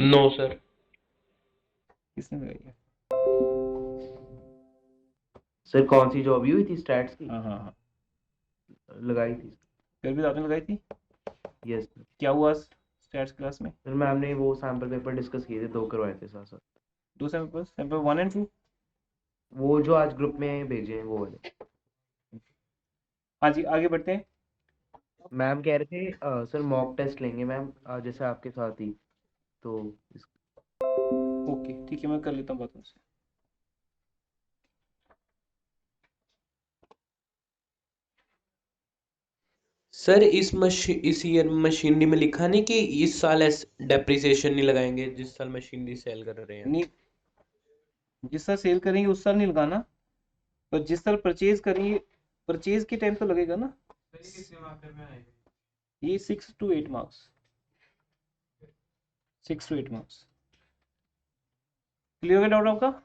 No sir. किसने लगाई है? सर कौन सी जो अभी हुई थी स्टैट्स की? हाँ हाँ हाँ, लगाई थी। फिर भी आपने लगाई थी। Yes sir. क्या हुआ स्टैट्स क्लास में? सर मैम ने वो सैम्पल पेपर डिस्कस किए थे, 2 करवाए थे साथ साथ। दो सैंपल, सैंपल 1 एंड 2। वो जो आज ग्रुप में भेजे हैं वो वाले। हाँ जी, आगे बढ़ते हैं। मैम कह रहे थे सर मॉक टेस्ट लेंगे मैम, जैसे आपके साथ ही, तो ओके ठीक है, मैं कर लेता हूँ बात उनसे। सर इस ईयर मशीनरी में लिखा नहीं कि इस साल डेप्रिसिएशन नहीं लगाएंगे जिस साल मशीनरी सेल कर रहे हैं। नहीं, जिस साल सेल करेंगे उस साल नहीं लगाना, तो जिस साल परचेज करेंगे परचेज के टाइम तो लगेगा ना। ये 6 to 8 marks, 6 to 8 marks. Clear हो गया डाउट आपका?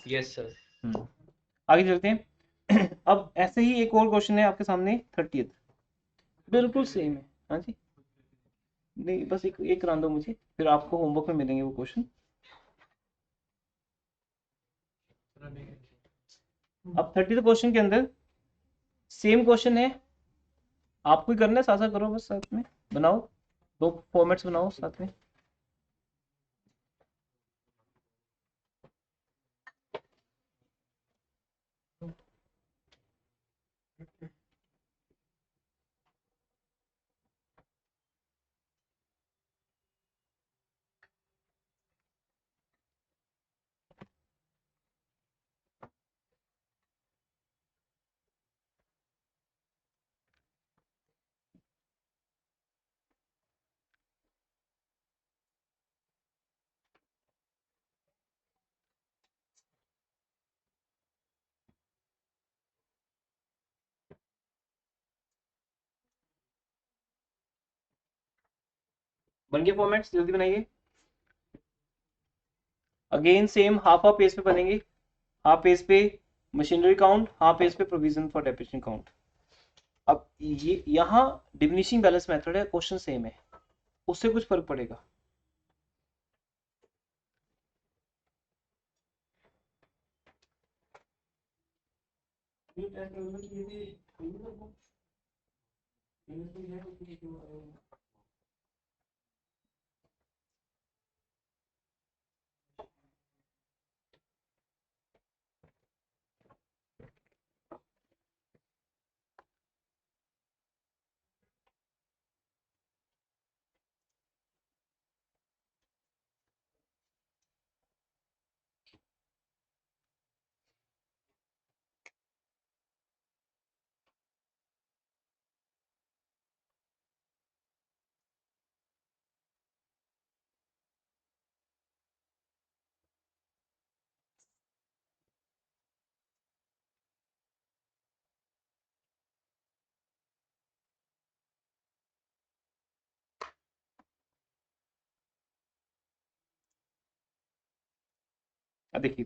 Yes sir. आगे चलते हैं। अब ऐसे ही एक और क्वेश्चन है आपके सामने 30th, बिल्कुल सेम है। हाँ जी, नहीं बस एक करान दो मुझे, फिर आपको होमवर्क में मिलेंगे वो क्वेश्चन। अब 30th क्वेश्चन के अंदर सेम क्वेश्चन है, आपको ही करना है, साथ साथ करो, बस साथ में बनाओ, दो फॉर्मेट्स बनाओ साथ में। बन गए फॉर्मेट्स, जल्दी बनाइए। Again same half half page पे बनेंगे, हाफ पेज पे मशीनरी काउंट, हाफ पेज पे प्रोविजन फॉर डेप्रिसिएशन काउंट। अब ये यहाँ डिमिनिशिंग बैलेंस मेथड है, क्वेश्चन सेम है, उससे कुछ फर्क पड़ेगा। अब देखिए,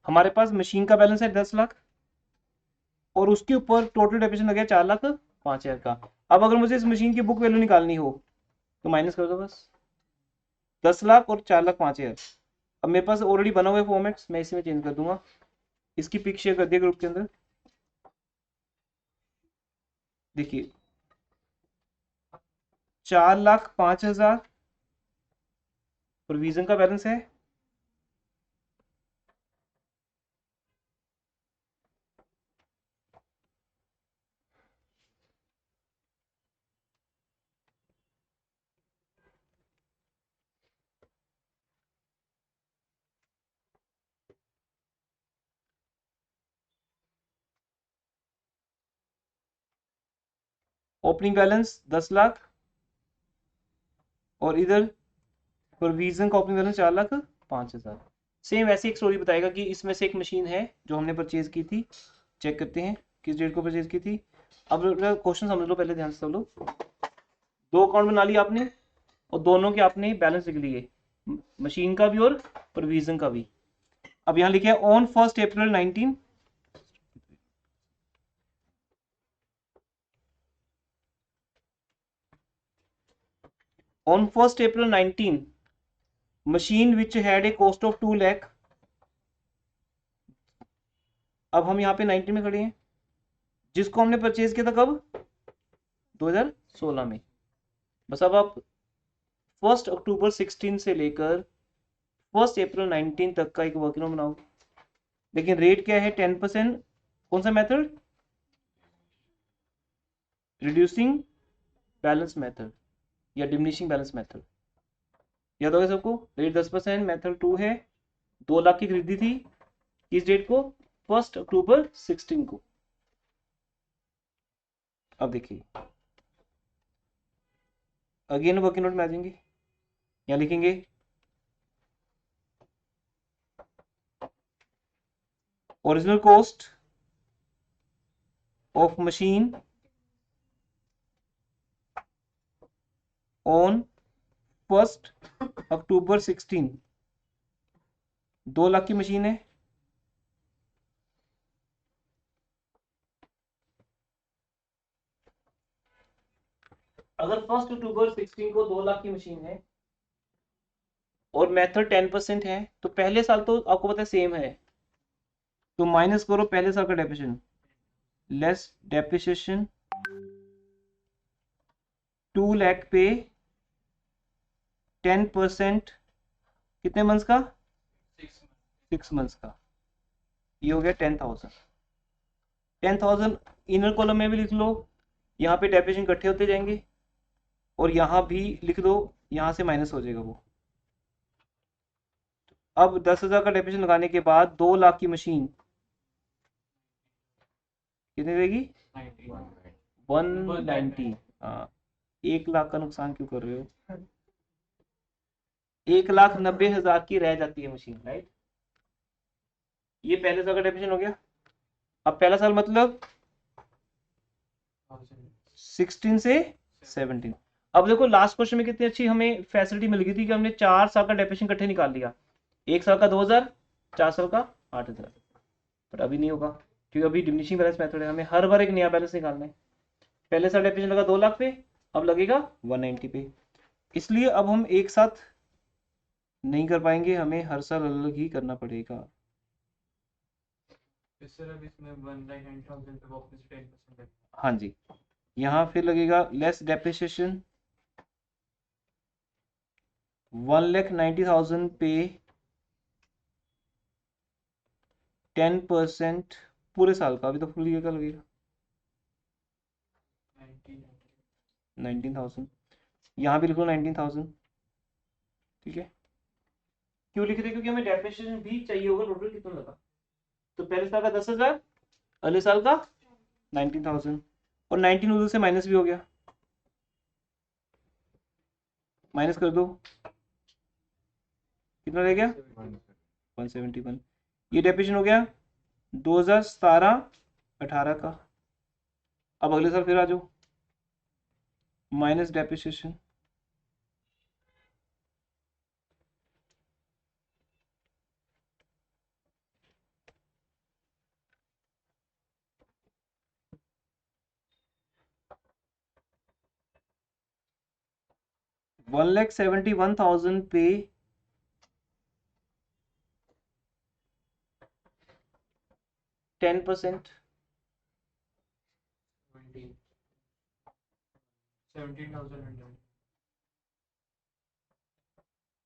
हमारे पास मशीन का बैलेंस है 10 लाख, और उसके ऊपर टोटल डेप्रिसिएशन लगे 4,05,000 का। अब अगर मुझे इस मशीन की बुक वैल्यू निकालनी हो तो माइनस कर दो बस, 10 लाख और 4,05,000। अब मेरे पास ऑलरेडी बना हुआ है फॉर्मेट्स, मैं इसी में चेंज कर दूंगा। इसकी पिक शेयर कर दिया ग्रुप के अंदर। देखिए 4,05,000 प्रोविजन का बैलेंस है, ओपनिंग बैलेंस 10 लाख, और इधर प्रोविजन का ओपनिंग बैलेंस 4,05,000। सेम वैसे एक स्टोरी बताएगा कि इसमें से एक मशीन है जो हमने परचेज की थी, चेक करते हैं किस डेट को परचेज की थी। अब क्वेश्चन समझ लो पहले ध्यान से, सब लोग दो अकाउंट बना लिए आपने, और दोनों के आपने बैलेंस लिख लिए, मशीन का भी और प्रोविजन का भी। अब यहाँ लिखे on 1 April 19, on 1st April 19, machine which had a cost of 2 lakh। अब हम यहाँ पे 19 में खड़े हैं, जिसको हमने परचेज किया था कब, 2016 में। बस अब आप 1 अक्टूबर 16 से लेकर 1 अप्रैल 19 तक का एक वर्किंग नोट बनाओ। लेकिन रेट क्या है, 10%। कौन सा मेथड, रिड्यूसिंग बैलेंस मेथड या डिमिनिशिंग बैलेंस मेथड, याद होगा सबको। रेट 10%, मेथड 2 है। 2 लाख की खरीदी थी, किस डेट को, 1 अक्टूबर 16 को। अब देखिए अगेन वर्किंग नोट में आ जाएंगे, यहाँ लिखेंगे original cost of machine on 1 अक्टूबर 16, 2 लाख की मशीन है। अगर 1 अक्टूबर 16 को 2 लाख की मशीन है और मेथड 10% है तो पहले साल तो आपको पता है सेम है, तो माइनस करो पहले साल का डेप्रिसिएशन, लेस डेप्रिसिएशन 2 लाख पे 10% कितने मंथ्स का? 6 मंथ्स का, ये हो गया 10,000। 10,000 इनर कॉलम में भी लिख लो, यहाँ पे डेप्रिसिएशन इकट्ठे होते जाएंगे और यहाँ भी लिख दो, यहाँ से माइनस हो जाएगा वो। अब 10,000 का डेप्रिसिएशन लगाने के बाद 2 लाख की मशीन कितनी देगी? 190। हाँ, 1 लाख का नुकसान क्यों कर रहे हो? 1,90,000 की रह जाती है मशीन, राइट। ये पहले साल का डेप्रिसिएशन हो गया। अब पहला साल मतलब 16 से 17। अब देखो लास्ट क्वेश्चन में कितनी अच्छी हमें फैसिलिटी मिल गई थी कि हमने 4 साल का डेप्रिसिएशन इकट्ठे निकाल लिया, 1 साल का 2,000, 4 साल का 8,000। बट अभी नहीं होगा क्योंकि अभी डिमिनिशिंग बैलेंस मेथड है, हमें हर बार एक नया बैलेंस निकालना है। पहले साल डेप्रिसिएशन लगा 2 लाख पे, अब लगेगा 190 पे, इसलिए अब हम एक साथ नहीं कर पाएंगे, हमें हर साल अलग ही करना पड़ेगा। हाँ जी, यहाँ फिर लगेगा लेस डेप्रिसिएशन 1,90,000 पे 10% पूरे साल का, अभी तो फुल ईयर का लगेगा 19,000। यहाँ भी लिखो 19,000, ठीक है। क्यों लिख रहे? क्योंकि हमें डेप्रिसिएशन भी चाहिए होगा टोटल कितना लगा। तो पहले साल का 10,000, अगले साल का 19,000, और 19 उधर से माइनस भी हो गया, माइनस कर दो, कितना रह गया? 171। ये डेप्रिसिएशन हो गया 2017-18 का। अब अगले साल फिर आ जाओ, माइनस डेप्रिसिएशन 1,71,000 पे 10%, 17,000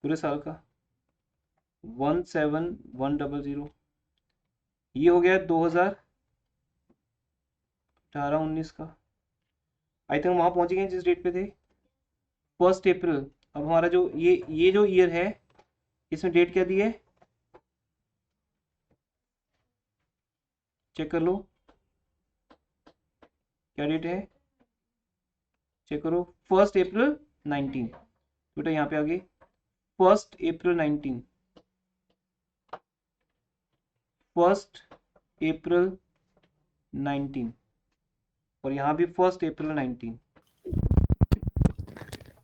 पूरे साल का 171,000। ये हो गया 2018-19 का। आई थिंक वहां पहुंच गए जिस डेट पे थे, 1 अप्रैल। अब हमारा जो ये जो ईयर है इसमें डेट क्या दी है, चेक कर लो क्या डेट है, चेक करो 1 अप्रैल 19। बेटा यहाँ पे आ गई 1 अप्रैल 19, 1 अप्रैल 19, और यहाँ भी 1 अप्रैल 19।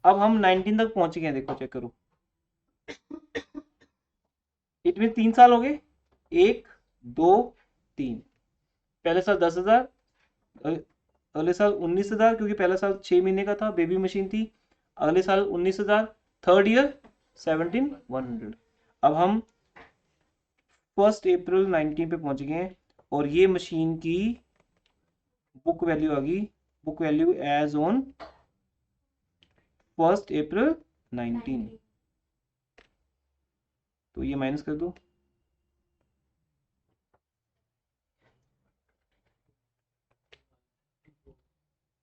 अब हम 19 तक पहुंच गए, देखो चेक करो, इसमें 3 साल हो गए, 1 2 3। पहले साल 10,000, अगले साल 19,000 क्योंकि पहला साल 6 महीने का था, बेबी मशीन थी। अगले साल 19,000, थर्ड ईयर 17,100। अब हम 1 अप्रैल 19 पे पहुंच गए और ये मशीन की बुक वैल्यू आ गई, बुक वैल्यू एज ऑन 1 अप्रैल 19। तो ये माइनस कर दो,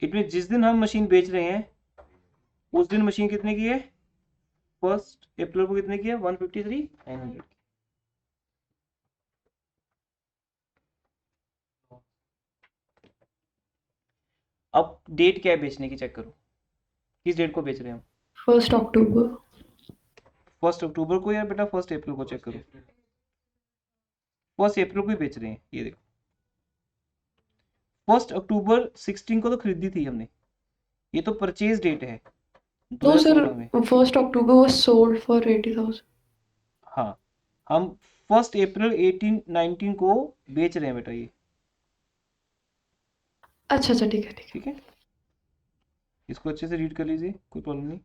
इतने जिस दिन हम मशीन बेच रहे हैं उस दिन मशीन कितने की है, 1 अप्रैल को कितने की है, 153,900। अब डेट क्या है बेचने की, चेक करो किस डेट को बेच रहे हैं हम। 1 अक्टूबर। 1 अक्टूबर को या बेटा 1 अप्रैल को, चेक करो। 1 अप्रैल को ही बेच रहे हैं, ये देखो 1 अक्टूबर 16 को तो खरीदी थी हमने, ये तो परचेज डेट है नो सर, 2016 में। 1 अक्टूबर was sold for 80,000। हाँ, हम 1 अप्रैल 1819 को बेच रहे हैं बेटा ये, अच्छा अच्छा, ठीक है ठीक है। ठीक है। इसको अच्छे से रीड कर लीजिए, कोई प्रॉब्लम नहीं।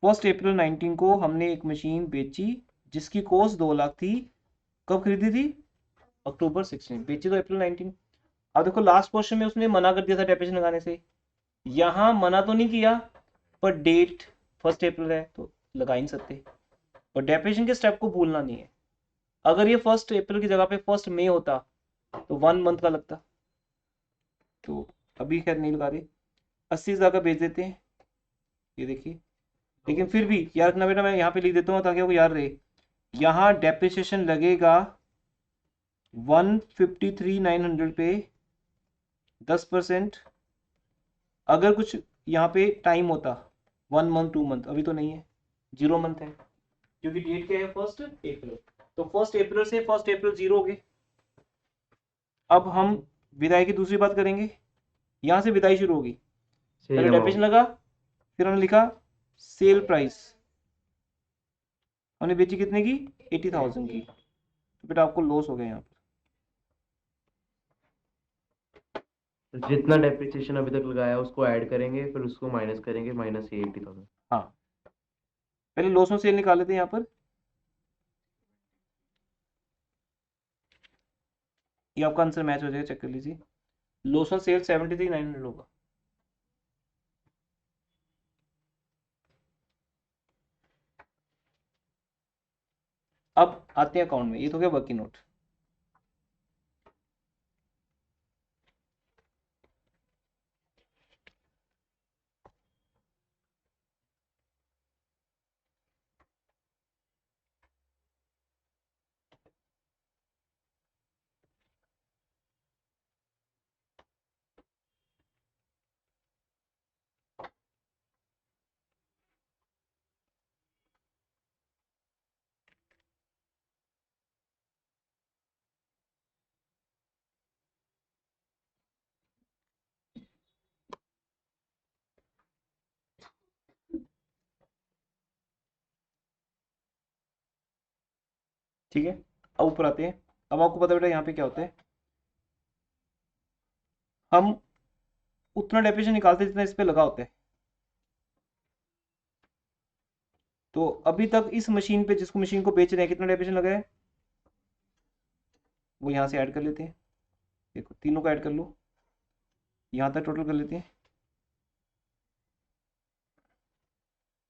1 अप्रैल 19 को हमने एक मशीन बेची जिसकी कॉस्ट 2 लाख थी। कब खरीदी थी? अक्टूबर 16, बेची तो अप्रैल 19। अब देखो लास्ट क्वेश्चन में उसने मना कर दिया था डेप्रिसिएशन लगाने से, यहाँ मना तो नहीं किया पर डेट 1 अप्रैल है तो लगा ही नहीं सकते। और डेप्रिसिएशन के स्टेप को भूलना नहीं है, अगर ये 1 अप्रैल की जगह पे 1 मई होता तो 1 मंथ का लगता, तो अभी खैर नहीं लगा रहे। 80,000 का बेच देते हैं, ये देखिए। लेकिन फिर भी याद रखना बेटा, मैं यहाँ पे लिख देता हूँ ताकि आपको याद रहे, यहाँ डेप्रिसिएशन लगेगा 153,900 पे 10%। अगर कुछ यहाँ पे टाइम होता 1 मंथ 2 मंथ, अभी तो नहीं है, 0 मंथ है क्योंकि डेट क्या है 1 अप्रैल। तो 1 अप्रैल से 1 अप्रैल 0 हो गए। अब हम विदाई की दूसरी बात करेंगे, यहाँ से विदाई शुरू होगी। सेल पहले डेप्रिसिएशन अमाउंट। लगा, फिर हमने लिखा सेल प्राइस, हमने बेची कितने की? 80,000 की। तो बेटा आपको लॉस हो गया यहाँ पर। जितना डेप्रिसिएशन अभी तक लगाया उसको ऐड करेंगे, फिर उसको माइनस करेंगे, माइनस ये 80,000। हाँ, पहले लॉस में सेल निकाल लेते हैं यहाँ पर। ये आपका आंसर मैच हो जाएगा, चेक कर लीजिए। लॉस ऑन सेल 73,900 होगा। अब आते हैं अकाउंट में, ये तो क्या वर्किंग नोट। ठीक है, अब ऊपर आते हैं। अब आपको पता बेटा यहाँ पे क्या होता है, हम उतना डेप्रिसिएशन निकालते हैं जितना इस पे लगा होता है। तो अभी तक इस मशीन पे, जिसको मशीन को बेच रहे हैं, कितना डेप्रिसिएशन लगा है वो यहाँ से ऐड कर लेते हैं। देखो तीनों का ऐड कर लो, यहाँ तक टोटल कर लेते हैं।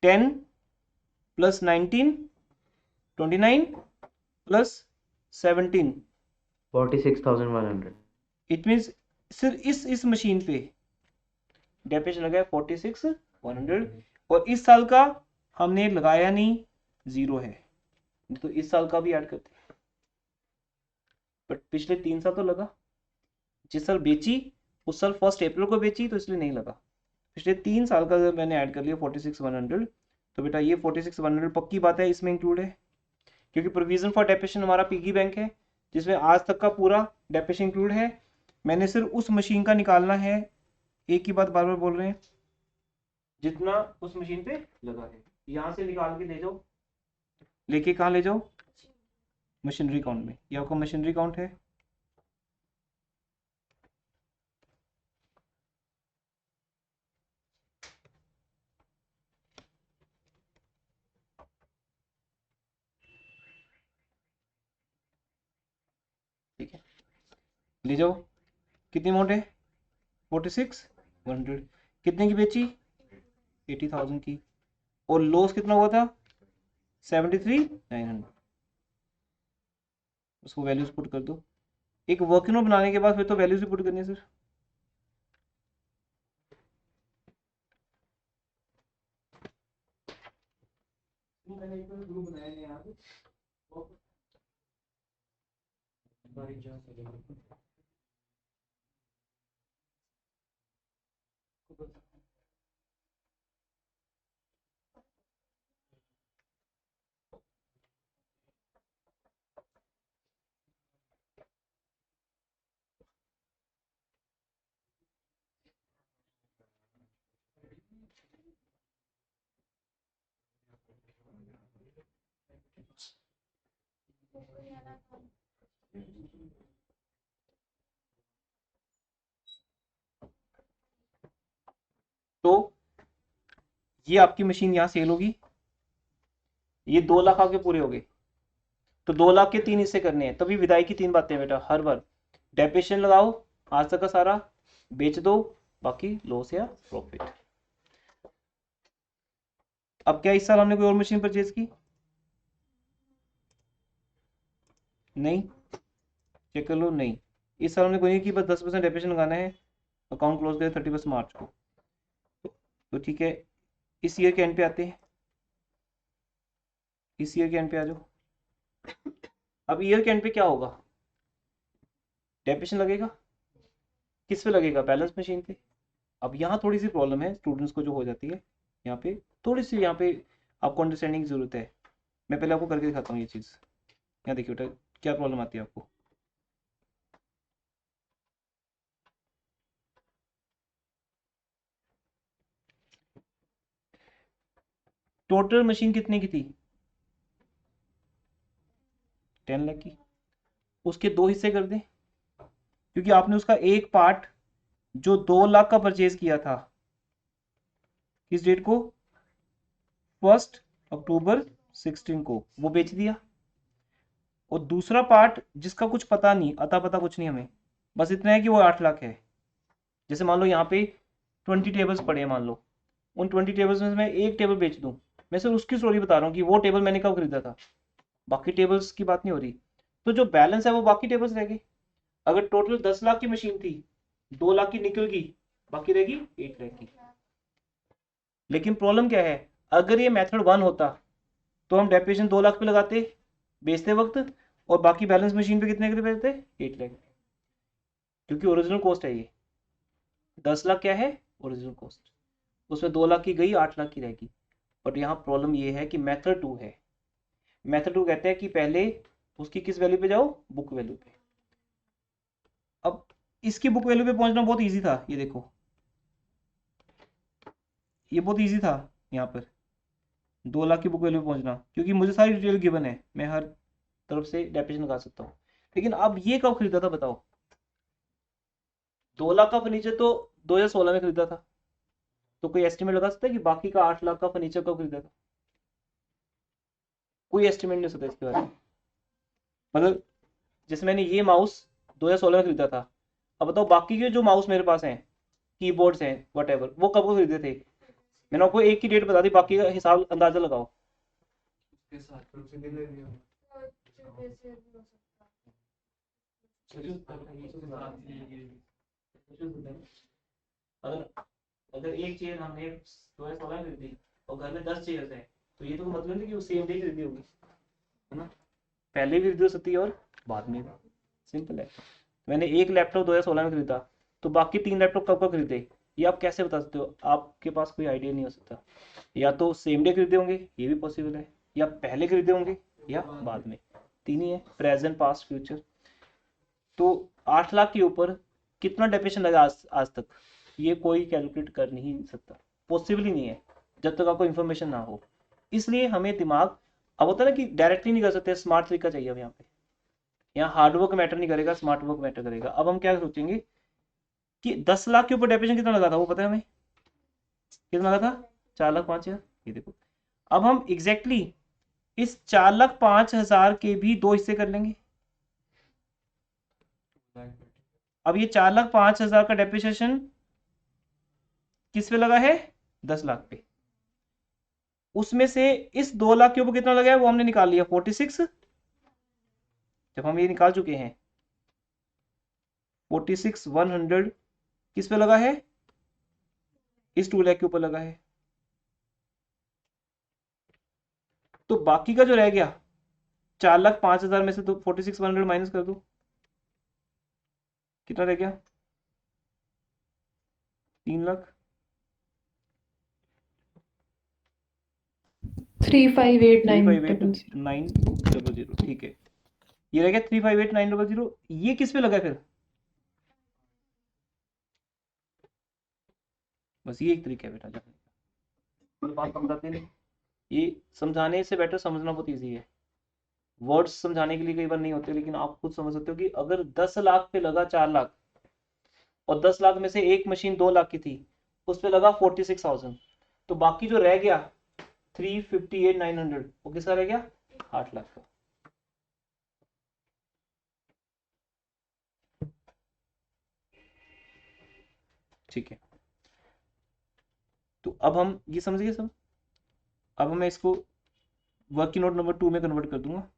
10 प्लस 19 29 प्लस 17, 46,100। इट मीन्स सिर्फ इस मशीन पे डेप्रिसिएशन लगा है 46,100। और इस साल का हमने लगाया नहीं, 0 है, तो इस साल का भी ऐड करते हैं। बट पिछले 3 साल तो लगा, जिस साल बेची उस साल 1 अप्रैल को बेची तो इसलिए नहीं लगा। पिछले 3 साल का जब मैंने ऐड कर लिया 46,100, तो बेटा ये 46,100 पक्की बात है इसमें इंक्लूड है, क्योंकि प्रोविजन फॉर डेप्रिसिएशन हमारा पिगी बैंक है जिसमें आज तक का पूरा डेप्रिसिएशन इंक्लूड है। मैंने सिर्फ उस मशीन का निकालना है, एक ही बात बार बार बोल रहे हैं, जितना उस मशीन पे लगा है। यहाँ से निकाल के ले जाओ, लेके कहाँ ले जाओ? मशीनरी काउंट में। ये आपका मशीनरी काउंट है। ठीक है, ले जाओ। कितनी अमाउंट है? 46,100। कितने की बेची? 80,000 की। और लॉस कितना हुआ था? 73,900। उसको वैल्यूज पुट कर दो। एक वर्किंग नोट बनाने के बाद फिर तो वैल्यूज ही पुट करनी है सर। मैंने एक ग्रुप बनाया है यहाँ पे। तो ये आपकी मशीन यहाँ सेल होगी, ये 2 लाख आपके पूरे हो गए, तो 2 लाख के 3 हिस्से करने हैं, तभी विदाई की 3 बातें बेटा हर बार। डेप्रिसिएशन लगाओ आज तक का सारा, बेच दो, बाकी लॉस या प्रॉफिट। अब क्या इस साल हमने कोई और मशीन परचेज की? नहीं, चेक कर लो, नहीं इस साल हमने कोई नहीं की, बस 10% डेप्रिसिएशन लगाना है, अकाउंट क्लोज करें 31 मार्च को। तो ठीक है, इस ईयर के एंड पे आते हैं, इस ईयर के एंड पे आ जाओ। अब ईयर के एंड पे क्या होगा? डेप्रिसिएशन लगेगा, किस पे लगेगा? बैलेंस मशीन पे। अब यहाँ थोड़ी सी प्रॉब्लम है स्टूडेंट्स को जो हो जाती है, यहाँ पे थोड़ी सी, यहाँ पे आपको अंडरस्टैंडिंग की जरूरत है। मैं पहले आपको करके दिखाता हूँ ये चीज़। यहाँ देखिए बेटा क्या प्रॉब्लम आती है आपको। टोटल मशीन कितने की थी? 10 लाख की। उसके 2 हिस्से कर दें, क्योंकि आपने उसका एक पार्ट जो 2 लाख का परचेज किया था, किस डेट को? 1 अक्टूबर 16 को, वो बेच दिया। और दूसरा पार्ट जिसका कुछ पता नहीं, अता पता कुछ नहीं हमें, बस इतना है कि वो 8 लाख है। जैसे मान लो यहाँ पे 20 टेबल्स पड़े हैं, मान लो उन 20 टेबल्स में से मैं एक टेबल बेच दूं, मैं सिर्फ उसकी स्टोरी बता रहा हूँ कि वो टेबल मैंने कब खरीदा था, बाकी टेबल्स की बात नहीं हो रही। तो जो बैलेंस है वो बाकी टेबल्स रह गए। अगर टोटल 10 लाख की मशीन थी, 2 लाख की निकल गई, बाकी रहेगी 8 लाख की। लेकिन प्रॉब्लम क्या है, अगर ये मेथड 1 होता तो हम डेप्रिसिएशन 2 लाख पे लगाते बेचते वक्त, और बाकी बैलेंस मशीन पे कितने के बेचते? 8 लाख। क्योंकि ओरिजिनल कॉस्ट है ये, 10 लाख क्या है? Original cost. उसमें 2 लाख की गई, 8 लाख की रहेगी। बट यहाँ प्रॉब्लम ये है कि मेथड 2 है। मेथड 2 कहते हैं कि पहले उसकी किस वैल्यू पे जाओ? बुक वैल्यू पे। अब इसकी बुक वैल्यू पे पहुंचना बहुत इजी था, ये देखो ये बहुत इजी था यहाँ पर 2 लाख की बुक वैल्यू पे पहुंचना, क्योंकि मुझे सारी डिटेल गिवन है, मैं हर तरफ से डेप्रिसिएशन लगा सकता हूँ। लेकिन अब ये कब खरीदा था बताओ? 2 लाख का फर्नीचर तो 2016 में खरीदा था, तो कोई एस्टिमेट लगा सकता है कि बाकी का 8 लाख का फर्नीचर कब खरीदा था? कोई एस्टिमेट नहीं हो सकता इसके बारे में। मतलब जैसे मैंने ये माउस 2016 में खरीदा था, अब बताओ बाकी के जो माउस मेरे पास हैं, कीबोर्ड्स हैं, वट वो कब खरीदे थे? मैंने आपको एक की डेट बता दी, बाकी का हिसाब अंदाजा लगाओ। उसके साथ फिर उसी दिन ले लिया अगर अगर एक चेयर हमने 2016 में खरीदी और घर में 10 चेयर्स हैं, तो ये तो मतलब नहीं कि वो सेम डे खरीदी होगी, है ना? पहले भी खरीदी हो सकती है और बाद में भी, सिंपल है। मैंने एक लैपटॉप 2016 में खरीदा, तो बाकी 3 लैपटॉप कब कब खरीदे, ये आप कैसे बता सकते हो? आपके पास कोई आइडिया नहीं हो सकता। या तो सेम डे खरीदे होंगे, ये भी पॉसिबल है, या पहले खरीदे होंगे, या बाद में। 3 ही है, प्रेजेंट, पास्ट, फ्यूचर। तो 8 लाख के ऊपर कितना डेप्रिसिएशन लगा आज तक, ये कोई कैलकुलेट कर नहीं सकता, पॉसिबल ही नहीं है जब तक आपको इन्फॉर्मेशन ना हो। इसलिए हमें दिमाग, अब होता है ना कि डायरेक्टली नहीं कर सकते, स्मार्ट तरीका चाहिए अब यहाँ पे। यहाँ हार्डवर्क मैटर नहीं करेगा, स्मार्ट वर्क मैटर करेगा। अब हम क्या सोचेंगे कि 10 लाख के ऊपर डेप्रिसिएशन कितना लगा था, वो पता है हमें कितना लगा था? 4,05,000। ये देखो, अब हम एग्जैक्टली इस 4,05,000 के भी 2 हिस्से कर लेंगे। अब ये 4,05,000 का डेप्रिसिएशन किस पे लगा है? 10 लाख पे। उसमें से इस 2 लाख के ऊपर कितना लगा है वो हमने निकाल लिया, 46। जब हम ये निकाल चुके हैं 46,100 किस पे लगा है? इस 2 लाख के ऊपर लगा है। तो बाकी का जो रह गया 4,05,000 में से तो 46,100 माइनस कर दो, कितना रह गया? 3 लाख। 358,900. ठीक है, ये रह गया 358,900। ये किस पे लगा फिर? बस ये एक तरीका है बेटा जानने का। ये बात समझाते नहीं, ये समझाने से बेटर समझना बहुत ईजी है। वर्ड्स समझाने के लिए कई बार नहीं होते, लेकिन आप खुद समझ सकते हो कि अगर 10 लाख पे लगा 4 लाख और 10 लाख में से एक मशीन 2 लाख की थी, उस पे लगा 46,000, तो बाकी जो रह गया 358,900 वो किसका रह गया? 8 लाख का। ठीक है, तो अब हम ये समझ गए सब। अब मैं इसको वर्किंग नोट नंबर 2 में कन्वर्ट कर दूंगा।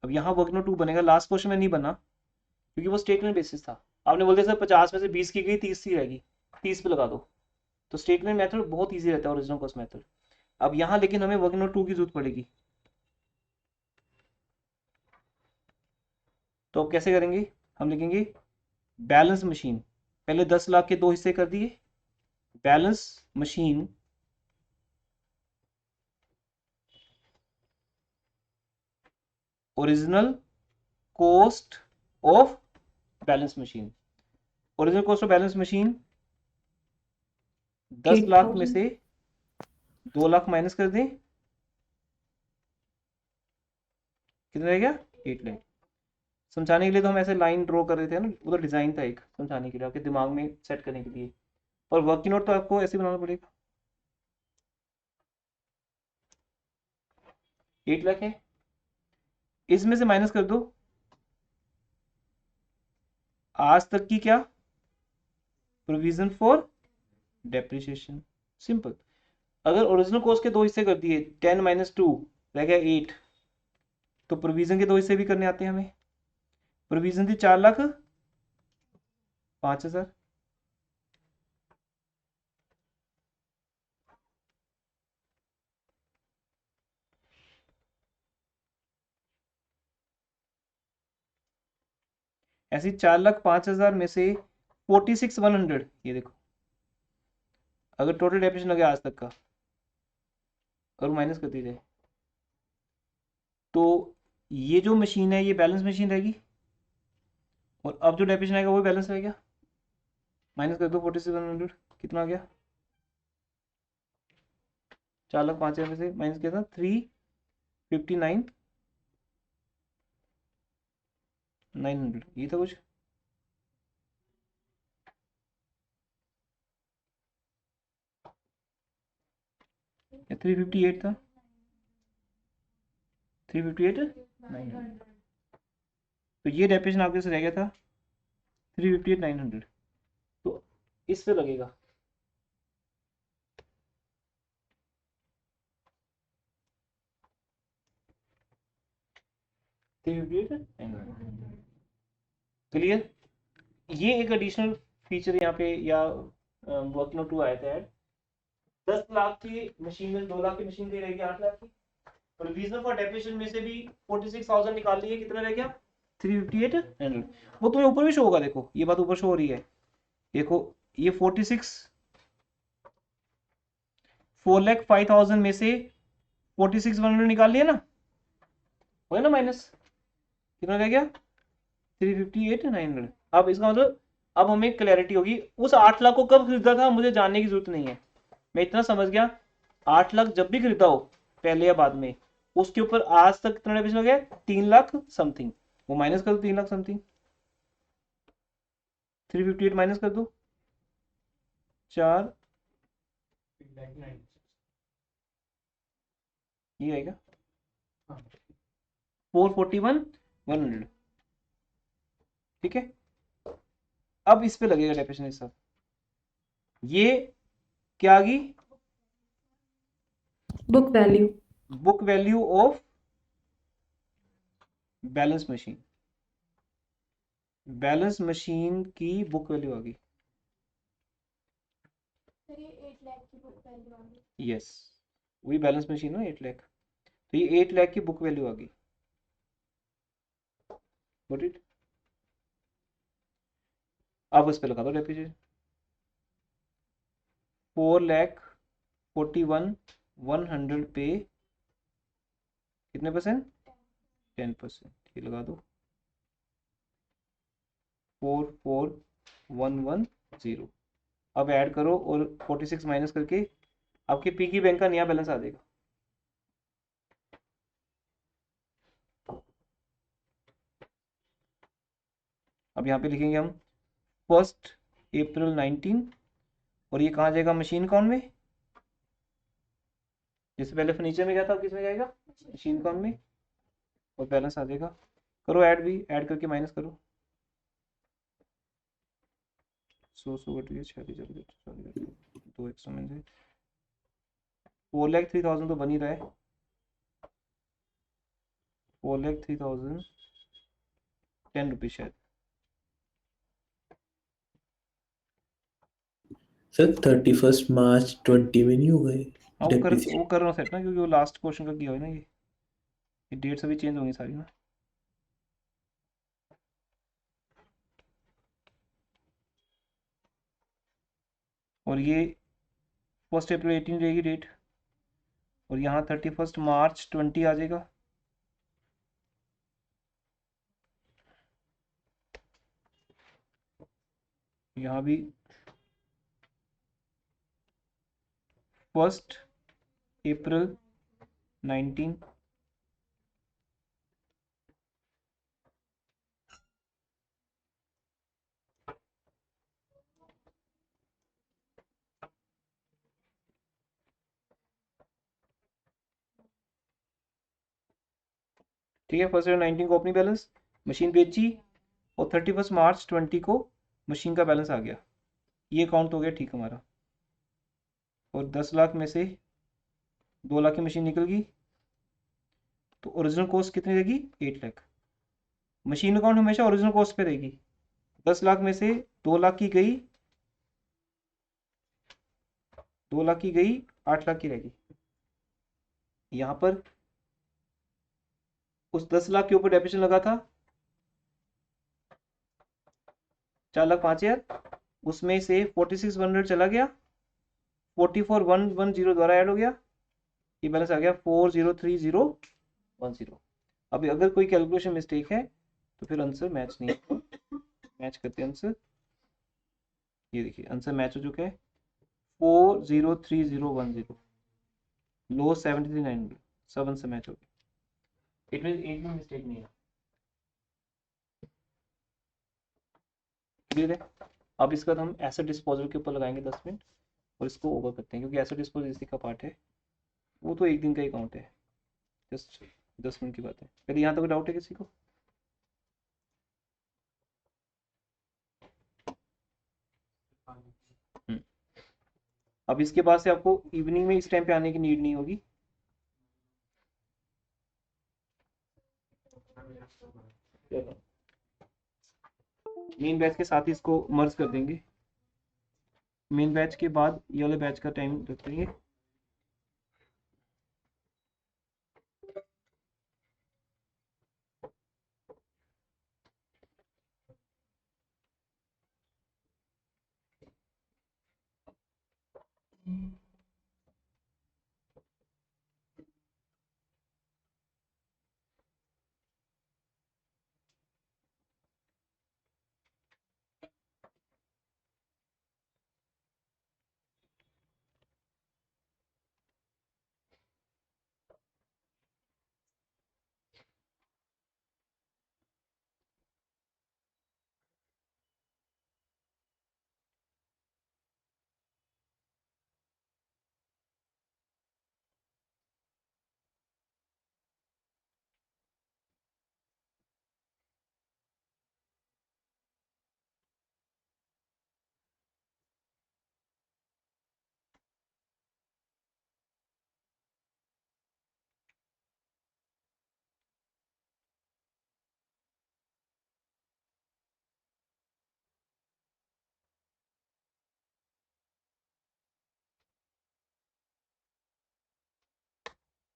अब यहाँ वर्किंग नोट 2 बनेगा, लास्ट क्वेश्चन में नहीं बना क्योंकि वो स्टेटमेंट बेसिस था। आपने बोल दिया सर 50 में से 20 की गई 30 की रहेगी, 30 पे लगा दो, तो स्टेटमेंट मेथड बहुत ईजी रहता है ओरिजिनल कॉस्ट मेथड। अब यहाँ लेकिन हमें वर्किंग नोट 2 की जरूरत पड़ेगी, तो अब कैसे करेंगे? हम लिखेंगे बैलेंस मशीन, पहले 10 लाख के 2 हिस्से कर दिए, balance machine original cost of balance machine. Original cost of balance machine 10 lakh में 8,000 से 2 लाख माइनस कर दें, कितना रह गया? 8 लाख। समझाने के लिए तो हम ऐसे लाइन ड्रॉ कर रहे थे ना, वो तो डिजाइन था एक समझाने के लिए, आपके दिमाग में सेट करने के लिए, और वर्किंग नोट तो आपको ऐसे बनाना पड़ेगा। 8 लाख है, इसमें से माइनस कर दो आज तक की क्या? Provision for depreciation. सिंपल। अगर ओरिजिनल कॉस्ट के 2 हिस्से कर दिए, 10 माइनस 2 रह गया 8, तो प्रोविजन के 2 हिस्से भी करने आते हैं हमें। प्रोविजन थी 4,05,000, ऐसी 4,05,000 में से 46,100, ये देखो अगर टोटल डेप्रिसिएशन लगे आज तक का और माइनस कर दी जाए, तो ये जो मशीन है ये बैलेंस मशीन रहेगी, और अब जो डेप्रिसिएशन आएगा वो बैलेंस रहेगा। माइनस कर दो 46,100, कितना आ गया? 4,05,000 में से माइनस किया था 359,900, ये था कुछ। या 358 था, 358,900, तो ये डेप्रिसिएशन आपके से रह गया था 358,900, तो इस पे लगेगा। क्लियर? ये एक एडिशनल फीचर यहाँ पे, या वर्किंग नोट 2 आया था ऐड। 10 लाख की मशीन में 2 लाख की मशीन की रहेगी 8 लाख की, प्रोविजन फॉर डेप्रिसिएशन में से भी 46,000 निकाल लिए, कितना रह गया? 358,900। वो तुम्हें ऊपर भी शो होगा, देखो ये बात ऊपर शो हो रही है, देखो ये 4,05,000 में से 46,100 निकाल लिया ना, हो ना माइनस, कितना रह गया? 358,900। अब इसका मतलब अब हमें क्लैरिटी होगी, उस 8 लाख को कब खरीदा था मुझे जानने की जरूरत नहीं है, मैं इतना समझ गया 8 लाख जब भी खरीदा हो, पहले या बाद में, उसके ऊपर आज तक कितना डेप्रिसिएशन हो गया? 3 लाख समथिंग, वो माइनस कर दो 3 लाख समथिंग, 358 माइनस कर दो 4, ये आएगा 441,100। ठीक है, अब इस पे लगेगा डेप्रिसिएशन इस सब। ये क्या आ गई? Book value. Book value of balance machine, balance machine की बुक वैल्यू आ गई। यस, वही बैलेंस मशीन है 8 लाख, तो ये 8 लाख की बुक वैल्यू आ गई। Got it? अब उस पे लगा दो डेप्रिसिएशन, 4,41,100 पे कितने परसेंट? 10%, ये लगा दो 4,4,110। अब ऐड करो और 46 माइनस करके आपके पिगी बैंक का नया बैलेंस आ जाएगा। अब यहाँ पे लिखेंगे हम 1 अप्रैल 19, और ये कहाँ जाएगा, मशीन अकाउंट में। जैसे पहले फर्नीचर में गया था, अब किस में जाएगा, मशीन अकाउंट में, और बैलेंस आ जाएगा। करो ऐड भी, ऐड करके माइनस करो। 100 घट गया, 46 दो एक्स्ट्रा में से 4,03,000 तो बन ही रहा है। 4,03,010 रुपीज शायद। सर 31 मार्च 20 में नहीं हो गए हाँ डेप्रिसिएशन? वो कर रहा हूँ सेट ना, क्योंकि वो लास्ट क्वेश्चन का किया हुआ है ना, ये डेट्स अभी चेंज होंगी सारी ना। और ये 1 अप्रैल 18 रहेगी डेट, और यहाँ 31 मार्च 20 आ जाएगा। यहाँ भी 1 अप्रैल 19, ठीक है। 1 अप्रैल 19 को ओपनिंग बैलेंस, मशीन बेची, और 31 मार्च 20 को मशीन का बैलेंस आ गया। ये अकाउंट हो गया ठीक हमारा। और 10 लाख में से 2 लाख की मशीन निकल गई, तो ओरिजिनल कॉस्ट कितनी रहेगी, 8 लाख। मशीन अकाउंट हमेशा ओरिजिनल कॉस्ट पे रहेगी। 10 लाख में से 2 लाख की गई, 2 लाख की गई, 8 लाख की रहेगी। यहाँ पर उस 10 लाख के ऊपर डेप्रिसिएशन लगा था 4,05,000, उसमें से 46,100 चला गया, 44,110 द्वारा ऐड हो गया, ये बैलेंस आ गया 4,03,010। अभी अगर कोई कैलकुलेशन मिस्टेक है तो फिर आंसर मैच नहीं है। मैच करते हैं आंसर, ये देखिए आंसर मैच हो चुका है 4,03,010, लो 73,900, सब आंसर मैच हो गया। इट मीन एक भी मिस्टेक नहीं है। क्लियर है। अब इसके बाद हम एसेट डिस्पोजल के ऊपर लगाएंगे 10 मिनट, और इसको ओवर करते हैं, क्योंकि एसेट डिस्पोजल इसी का पार्ट है, वो तो एक दिन का ही अकाउंट है, जस्ट 10 मिनट की बात है। यदि यहाँ तक डाउट है किसी को? अब इसके बाद से आपको इवनिंग में इस टाइम पे आने की नीड नहीं होगी। मेन बैच के साथ ही इसको मर्ज कर देंगे। मेन बैच के बाद ये वाले बैच का टाइम रख देंगे।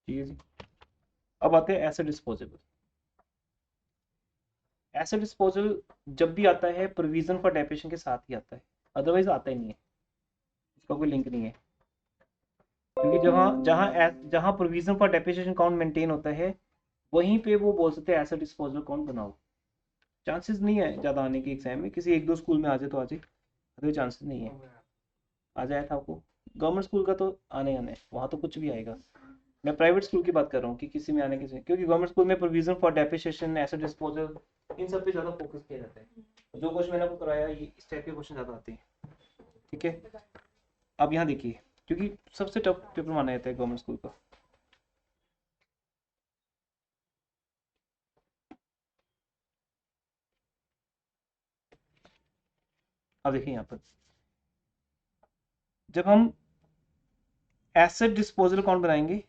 ठीक है जी। अब आते हैं एसेट डिस्पोजेबल। एसेट डिस्पोजल जब भी आता है प्रोविजन फॉर डेप्रिसिएशन के साथ ही आता है, अदरवाइज आता ही नहीं है, इसका कोई लिंक नहीं है। क्योंकि जहाँ जहाँ जहाँ provision for depreciation account maintain होता है, वहीं पे वो बोल सकते हैं एसेट डिस्पोजल अकाउंट बनाओ। चांसेस नहीं है ज़्यादा आने के एग्जाम में, किसी 1-2 स्कूल में आ जाए तो आ जाए, अदर चांसेस नहीं है। आ जाया था आपको गवर्नमेंट स्कूल का तो आने है, वहाँ तो कुछ भी आएगा। मैं प्राइवेट स्कूल की बात कर रहा हूँ कि किसी में आने, किसी में, क्योंकि गवर्नमेंट स्कूल में provision for depreciation, asset disposal, इन सब पे ज़्यादा फोकस किया जाता है। जो क्वेश्चन मैंने आपको कराया ये इस टाइप के क्वेश्चन ज़्यादा आते हैं। ठीक है, अब यहाँ देखिए, क्योंकि सबसे टफ पेपर माना जाता है गवर्नमेंट स्कूल का। अब देखिए यहाँ पर जब हम एसेट डिस्पोजल अकाउंट बनाएंगे,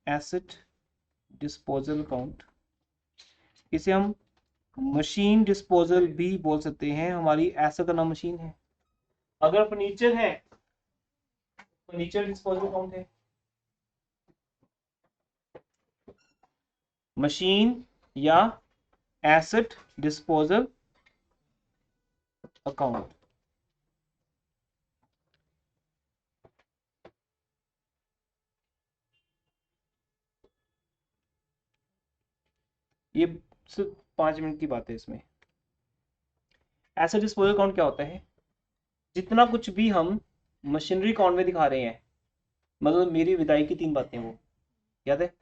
एसेट डिस्पोजल अकाउंट, इसे हम मशीन डिस्पोजल भी बोल सकते हैं। हमारी एसेट का नाम मशीन है। अगर फर्नीचर है, फर्नीचर डिस्पोजल अकाउंट है। मशीन या एसेट डिस्पोजल अकाउंट, ये सिर्फ 5 मिनट की बात है इसमें। एसेट डिस्पोजल अकाउंट क्या होता है? जितना कुछ भी हम मशीनरी अकाउंट में दिखा रहे हैं, मतलब मेरी विदाई की 3 बातें, वो याद है?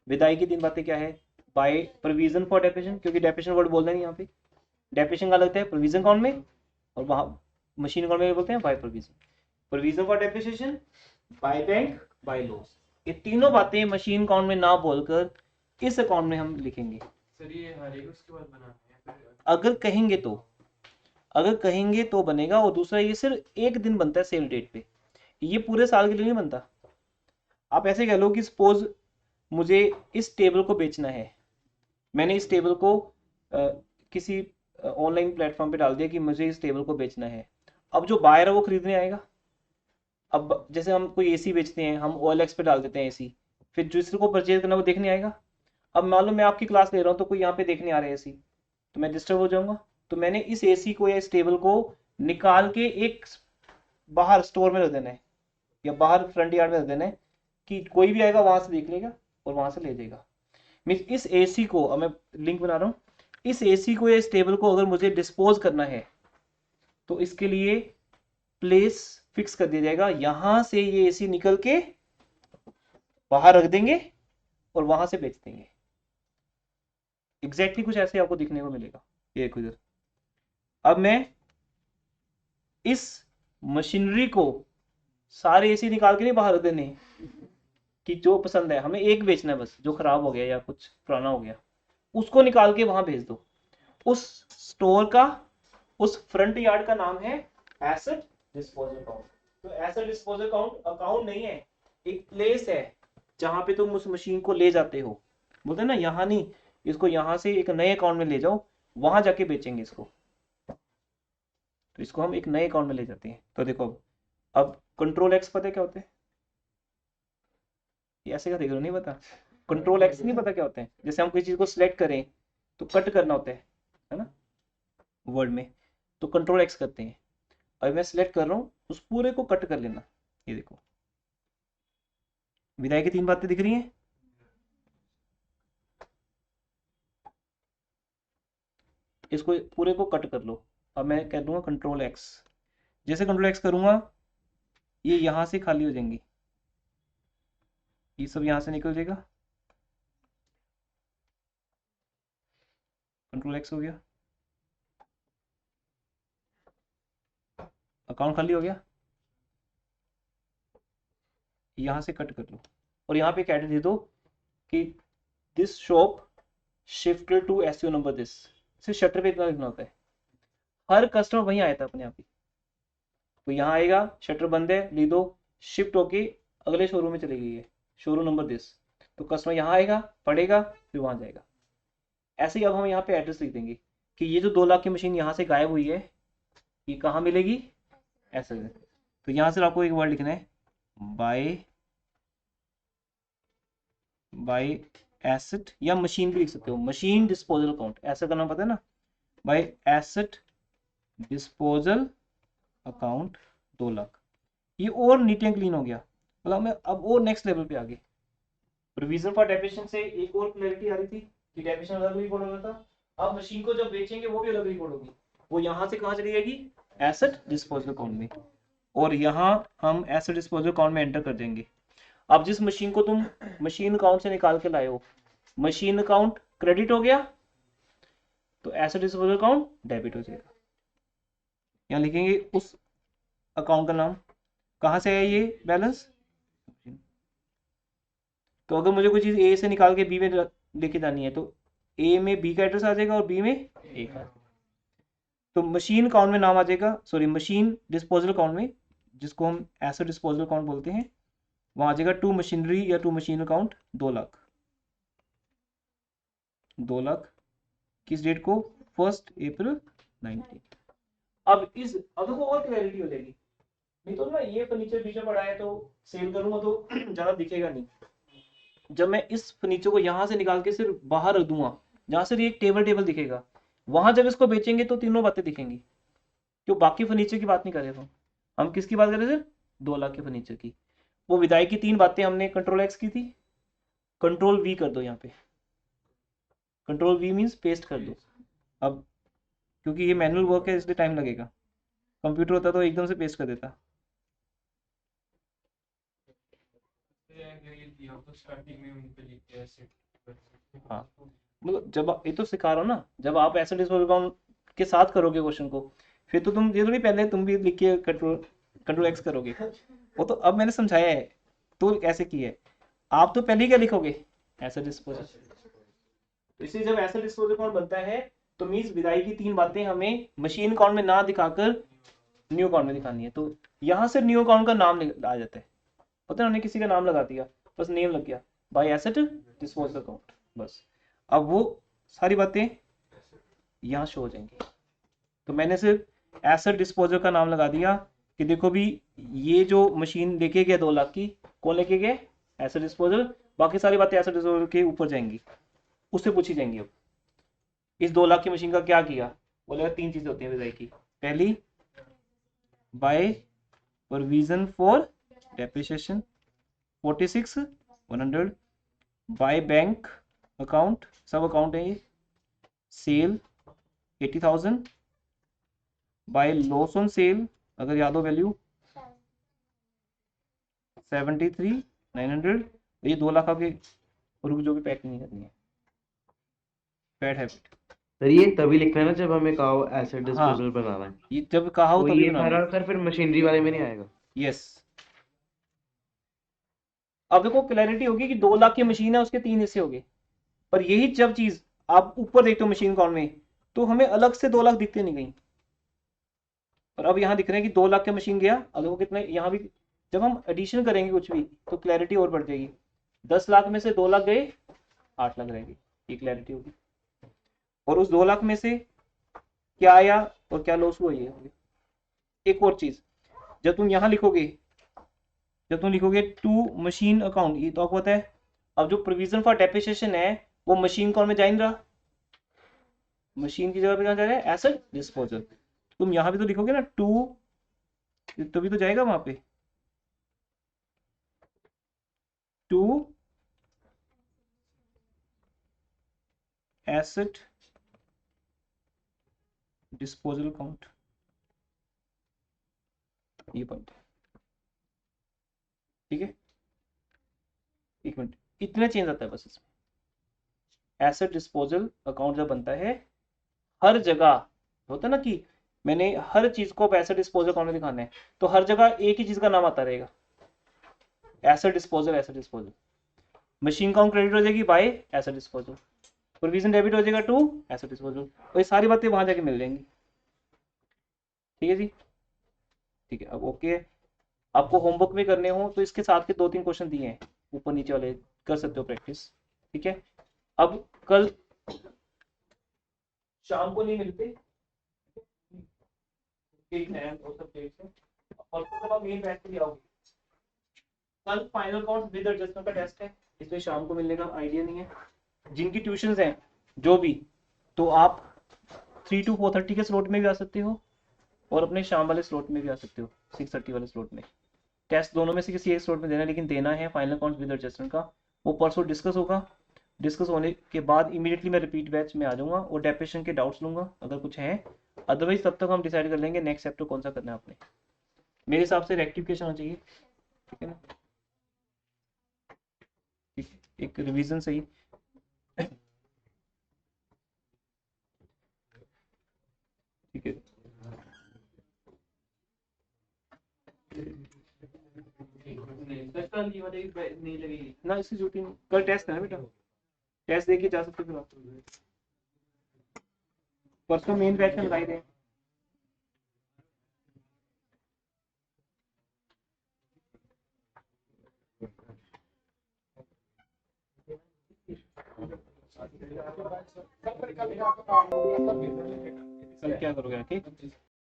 विदाई की 3 बातें क्या है? बाय प्रोविजन फॉर डेप्रिसिएशन, क्योंकि डेप्रिसिएशन वर्ड बोल रहे हैं यहाँ पे। डेप्रिसिएशन का लगता है प्रोविजन अकाउंट में, और वहाँ मशीन अकाउंट में बोलते हैं by provision. Provision for depreciation, by bank, by loss. ये तीनों बातें मशीन अकाउंट में ना बोलकर इस अकाउंट में हम लिखेंगे। सर ये हर एक उसके बाद बनाते हैं फिर अगर कहेंगे तो बनेगा। और दूसरा, ये सिर्फ एक दिन बनता है सेल डेट पे, ये पूरे साल के लिए नहीं बनता। आप ऐसे कह लो कि सपोज मुझे इस टेबल को बेचना है, मैंने इस टेबल को किसी ऑनलाइन प्लेटफॉर्म पे डाल दिया कि मुझे इस टेबल को बेचना है। अब जो बायर है वो खरीदने आएगा। अब जैसे हम कोई एसी बेचते हैं, हम OLX पे डाल देते हैं एसी, फिर जिसको परचेज करना वो देखने आएगा। अब मान लो मैं आपकी क्लास ले रहा हूँ तो कोई यहाँ पे देखने आ रहा है एसी, तो मैं डिस्टर्ब हो जाऊंगा। तो मैंने इस एसी को या इस टेबल को निकाल के एक बाहर स्टोर में रख देना है, या बाहर फ्रंट यार्ड में रख देना है, कि कोई भी आएगा वहां से देख लेगा और वहां से ले जाएगा। मीन्स इस एसी को, अब मैं लिंक बना रहा हूँ, इस एसी को या इस टेबल को अगर मुझे डिस्पोज करना है तो इसके लिए प्लेस फिक्स कर दिया जाएगा। यहां से ये एसी निकल के बाहर रख देंगे और वहां से बेच देंगे। एग्जैक्टली कुछ ऐसे आपको दिखने को मिलेगा। ये देखो इधर, अब मैं इस मशीनरी को सारे एसी निकाल के नहीं बाहर रख देने, कि जो पसंद है हमें एक बेचना है बस, जो खराब हो गया या कुछ पुराना हो गया उसको निकाल के वहां भेज दो। उस स्टोर का, उस फ्रंट यार्ड का नाम है एसेट डिस्पोजल अकाउंट। तो एसेट डिस्पोजल अकाउंट अकाउंट नहीं है, एक प्लेस है जहां पे तुम उस मशीन को ले जाते हो। बोलते हैं ना, यहाँ नहीं, इसको यहाँ से एक नए अकाउंट में ले जाओ, वहां जाके बेचेंगे इसको। तो इसको हम एक नए अकाउंट में ले जाते हैं। तो देखो अब कंट्रोल एक्स पता है क्या होता है? ये ऐसे का देख लो, नहीं पता? कंट्रोल एक्स नहीं पता क्या होता है? जैसे हम किसी चीज को सिलेक्ट करें तो कट करना होता है ना, वर्ड में, तो कंट्रोल एक्स करते हैं। अब मैं सिलेक्ट कर रहा हूँ, उस पूरे को कट कर लेना। ये देखो, विदाई की 3 बातें दिख रही हैं। इसको पूरे को कट कर लो। अब मैं कह दूंगा कंट्रोल एक्स। जैसे कंट्रोल एक्स करूंगा, ये यहां से खाली हो जाएंगी, ये सब यहां से निकल जाएगा। कंट्रोल एक्स हो गया, अकाउंट खाली हो गया। यहां से कट कर लो और यहाँ पे एक एड्रेस दे दो कि this shop shifted to SU number this. सिर्फ शटर पे इतना लिखना होता है, हर कस्टमर वहीं आया था अपने आप ही। तो यहाँ आएगा, शटर बंद है, ली दो, शिफ्ट होके अगले शोरूम में चली गई है, शोरूम नंबर दिस। तो कस्टमर यहाँ आएगा, पढ़ेगा, फिर वहां जाएगा। ऐसे ही अब हम यहाँ पे एड्रेस लिख देंगे कि ये जो 2 लाख की मशीन यहाँ से गायब हुई है, ये कहाँ मिलेगी? ऐसे। तो यहाँ से आपको एक वर्ड लिखना है, बाय एसेट, या मशीन भी लिख सकते हो, मशीन डिस्पोजल अकाउंट। एसेट का नाम पता है ना, bye asset disposal account 2 lakh. ये और नीट एंड क्लीन हो गया, मतलब मैं अब और नेक्स्ट लेवल पे आ गए। प्रोविजन फॉर डेप्रिसिएशन से एक और क्लैरिटी आ रही थी कि डेप्रिसिएशन अलग रिकॉर्ड हो रहा था। अब मशीन को जब बेचेंगे वो भी अलग रिकॉर्ड होगी, वो यहाँ से कहाँ चली जाएगी? एसेट डिस्पोजल अकाउंट में। और यहाँ हम एसेट डिस्पोजल अकाउंट में एंटर कर देंगे। अब जिस मशीन को तुम मशीन अकाउंट से निकाल के लाए हो, मशीन अकाउंट क्रेडिट हो गया तो एसेट डिस्पोजल अकाउंट डेबिट हो जाएगा। यहाँ लिखेंगे उस अकाउंट का नाम, कहाँ से है ये बैलेंस। तो अगर मुझे कोई चीज़ ए से निकाल के बी में लेके जानी है तो ए में बी का एड्रेस आ जाएगा और बी में ए का। तो मशीन अकाउंट में नाम आ जाएगा, सॉरी मशीन डिस्पोजल अकाउंट में, जिसको हम एसेट डिस्पोजल अकाउंट बोलते हैं, वहाँ आ जाएगा टू मशीनरी या to machine account 2 lakh. 2 lakh किस डेट को, 1 अप्रैल 19। अब देखो और क्लैरिटी हो जाएगी। नहीं तो ना ये फर्नीचर पीछे पड़ा है तो सेल करूंगा तो ज़्यादा दिखेगा नहीं। जब मैं इस फर्नीचर को यहाँ से निकाल के सिर्फ बाहर रख दूंगा, जहाँ से एक टेबल दिखेगा, वहां जब इसको बेचेंगे तो तीनों बातें दिखेंगी। जो बाकी फर्नीचर की बात नहीं कर रहे थे हम, किसकी बात कर रहे थे, 2 लाख के फर्नीचर की। वो विदाई की 3 बातें हमने कंट्रोल एक्स की थी, कंट्रोल वी कर दो यहाँ पे, कंट्रोल वी मीन्स पेस्ट कर दो। अब क्योंकि ये मैनुअल वर्क है इसलिए टाइम लगेगा, कंप्यूटर होता तो एकदम से पेस्ट कर देता। स्टार्टिंग में उन पे लिखते हैं asset। हाँ मतलब जब ये तो सिखा रहा हूँ ना, जब आप एसेट डिस्पोजल अकाउंट के साथ करोगे क्वेश्चन को, फिर तो तुम ये थोड़ी पहले तुम भी लिख के कंट्रोल एक्स करोगे। वो तो अब मैंने समझाया है तो कैसे किया है। आप तो पहले ही क्या लिखोगे, एसेट डिस्पोजल। तो इसलिए जब एसेट डिस्पोजल अकाउंट बनता है तो मीन्स विदाई की 3 बातें हमें मशीन अकाउंट में ना दिखाकर न्यू अकाउंट में दिखानी है। तो यहाँ से न्यू अकाउंट का नाम आ जाता है। पता है, हमने किसी का नाम लगा दिया, बस नेम लग गया, बाय एसेट डिस्पोजल अकाउंट, बस। अब वो सारी बातें यहाँ शो हो जाएंगी। तो मैंने सिर्फ एसेट डिस्पोजल का नाम लगा दिया कि देखो भी ये जो मशीन लेके गया 2 लाख की, कौन लेके गया, एसेट डिस्पोजल। बाकी सारी बातें एसेट डिस्पोजल के ऊपर जाएंगी, उससे पूछी जाएंगी। अब इस 2 लाख की मशीन का क्या किया, बोलेगा 3 चीजें होती हैं विदाई की। पहली, by provision for depreciation 46,100, by bank account, सब अकाउंट है ये, sale 80,000, by loss on sale अगर याद हो वैल्यू 73,900। ये 2 लाख के रुक जो भी पैक नहीं करनी है, बैड हैबिट। सर ये तभी लिखना है ना जब हमें कहा हो एसेट डिस्पोजल बनाना है। ये जब कहा हो तो तभी ये बनाना सारा सर फिर मशीनरी वाले में नहीं आएगा। यस। अब देखो क्लैरिटी होगी कि 2 लाख की मशीन है, उसके 3 हिस्से हो गए। पर यही जब चीज आप ऊपर देखते हो मशीन अकाउंट में, तो हमें अलग से 2 लाख दिखते नहीं कहीं। और अब यहाँ दिख रहे हैं कि 2 लाख का मशीन गया। अब देखो कितने यहाँ भी, जब हम एडिशन करेंगे कुछ भी तो क्लैरिटी और बढ़ जाएगी। 10 लाख में से 2 लाख गए, 8 लाख रहेंगे, ये क्लैरिटी होगी। और उस 2 लाख में से क्या आया और क्या लॉस हुआ, ये होगी। एक और चीज, जब तुम यहाँ लिखोगे, जब तुम लिखोगे टू मशीन अकाउंट, ये तो आपको पता है। अब जो प्रोविजन फॉर डेप्रिसिएशन है वो मशीन अकाउंट में जा नहीं रहा, मशीन की जगह पे कहाँ जा रहा है, एसेट डिस्पोजल। तुम यहाँ भी तो लिखोगे ना टू, तभी तो जाएगा वहां पे, टू एसेट डिस्पोजल अकाउंट, ये पॉइंट। ठीक है, एक मिनट, इतना चेंज आता है बस इसमें। एसेट डिस्पोजल अकाउंट जब बनता है, हर जगह होता है ना कि मैंने हर चीज को एसेट डिस्पोजल अकाउंट में दिखाना है, तो हर जगह एक ही चीज का नाम आता रहेगा, asset disposal, asset disposal. Machine account credit हो जाएगी bye asset disposal, provision debit हो जाएगा टू एसेट डिस्पोजल, और ये सारी बातें वहां जाके मिल जाएंगी। ठीक है जी, ठीक है। अब ओके, आपको होमवर्क में करने हो तो इसके साथ के 2-3 क्वेश्चन दिए हैं ऊपर नीचे वाले, कर सकते हो प्रैक्टिस। ठीक है, अब कल शाम को नहीं मिलते, और जब आप मेन बैच पे आओगे, कल फाइनल काउंट विद एडजस्टमेंट का टेस्ट है, इसमें शाम को मिलने का आइडिया नहीं है। जिनकी ट्यूशंस हैं जो भी, तो आप 3 to 4:30 के स्लॉट में भी आ सकते हो और अपने शाम वाले स्लॉट में भी आ सकते हो, 6:30 वाले स्लॉट में। टेस्ट दोनों में से किसी एक स्लॉट में देना है, लेकिन देना है फाइनल काउंट विद एडजस्टमेंट का। वो परसों डिस्कस होगा, डिस्कस होने के बाद इमीडिएटली मैं रिपीट बैच में आ जाऊंगा और डेप्रेशन के डाउट्स लूंगा अगर कुछ है। अदरवाइज तब तक हम डिसाइड कर लेंगे नेक्स्ट चैप्टर कौन सा करना है आपने। मेरे हिसाब से रेक्टिफिकेशन होना चाहिए, ठीक है ना, ठीक है, एक रिवीजन सही। ठीक है, ना इसकी ड्यूटी कल टेस्ट है ना बेटा, टेस्ट देके जा सकते हो फिर आप। परसों मेन बैच में लगाई रहे। कल क्या करोगे, ठीक।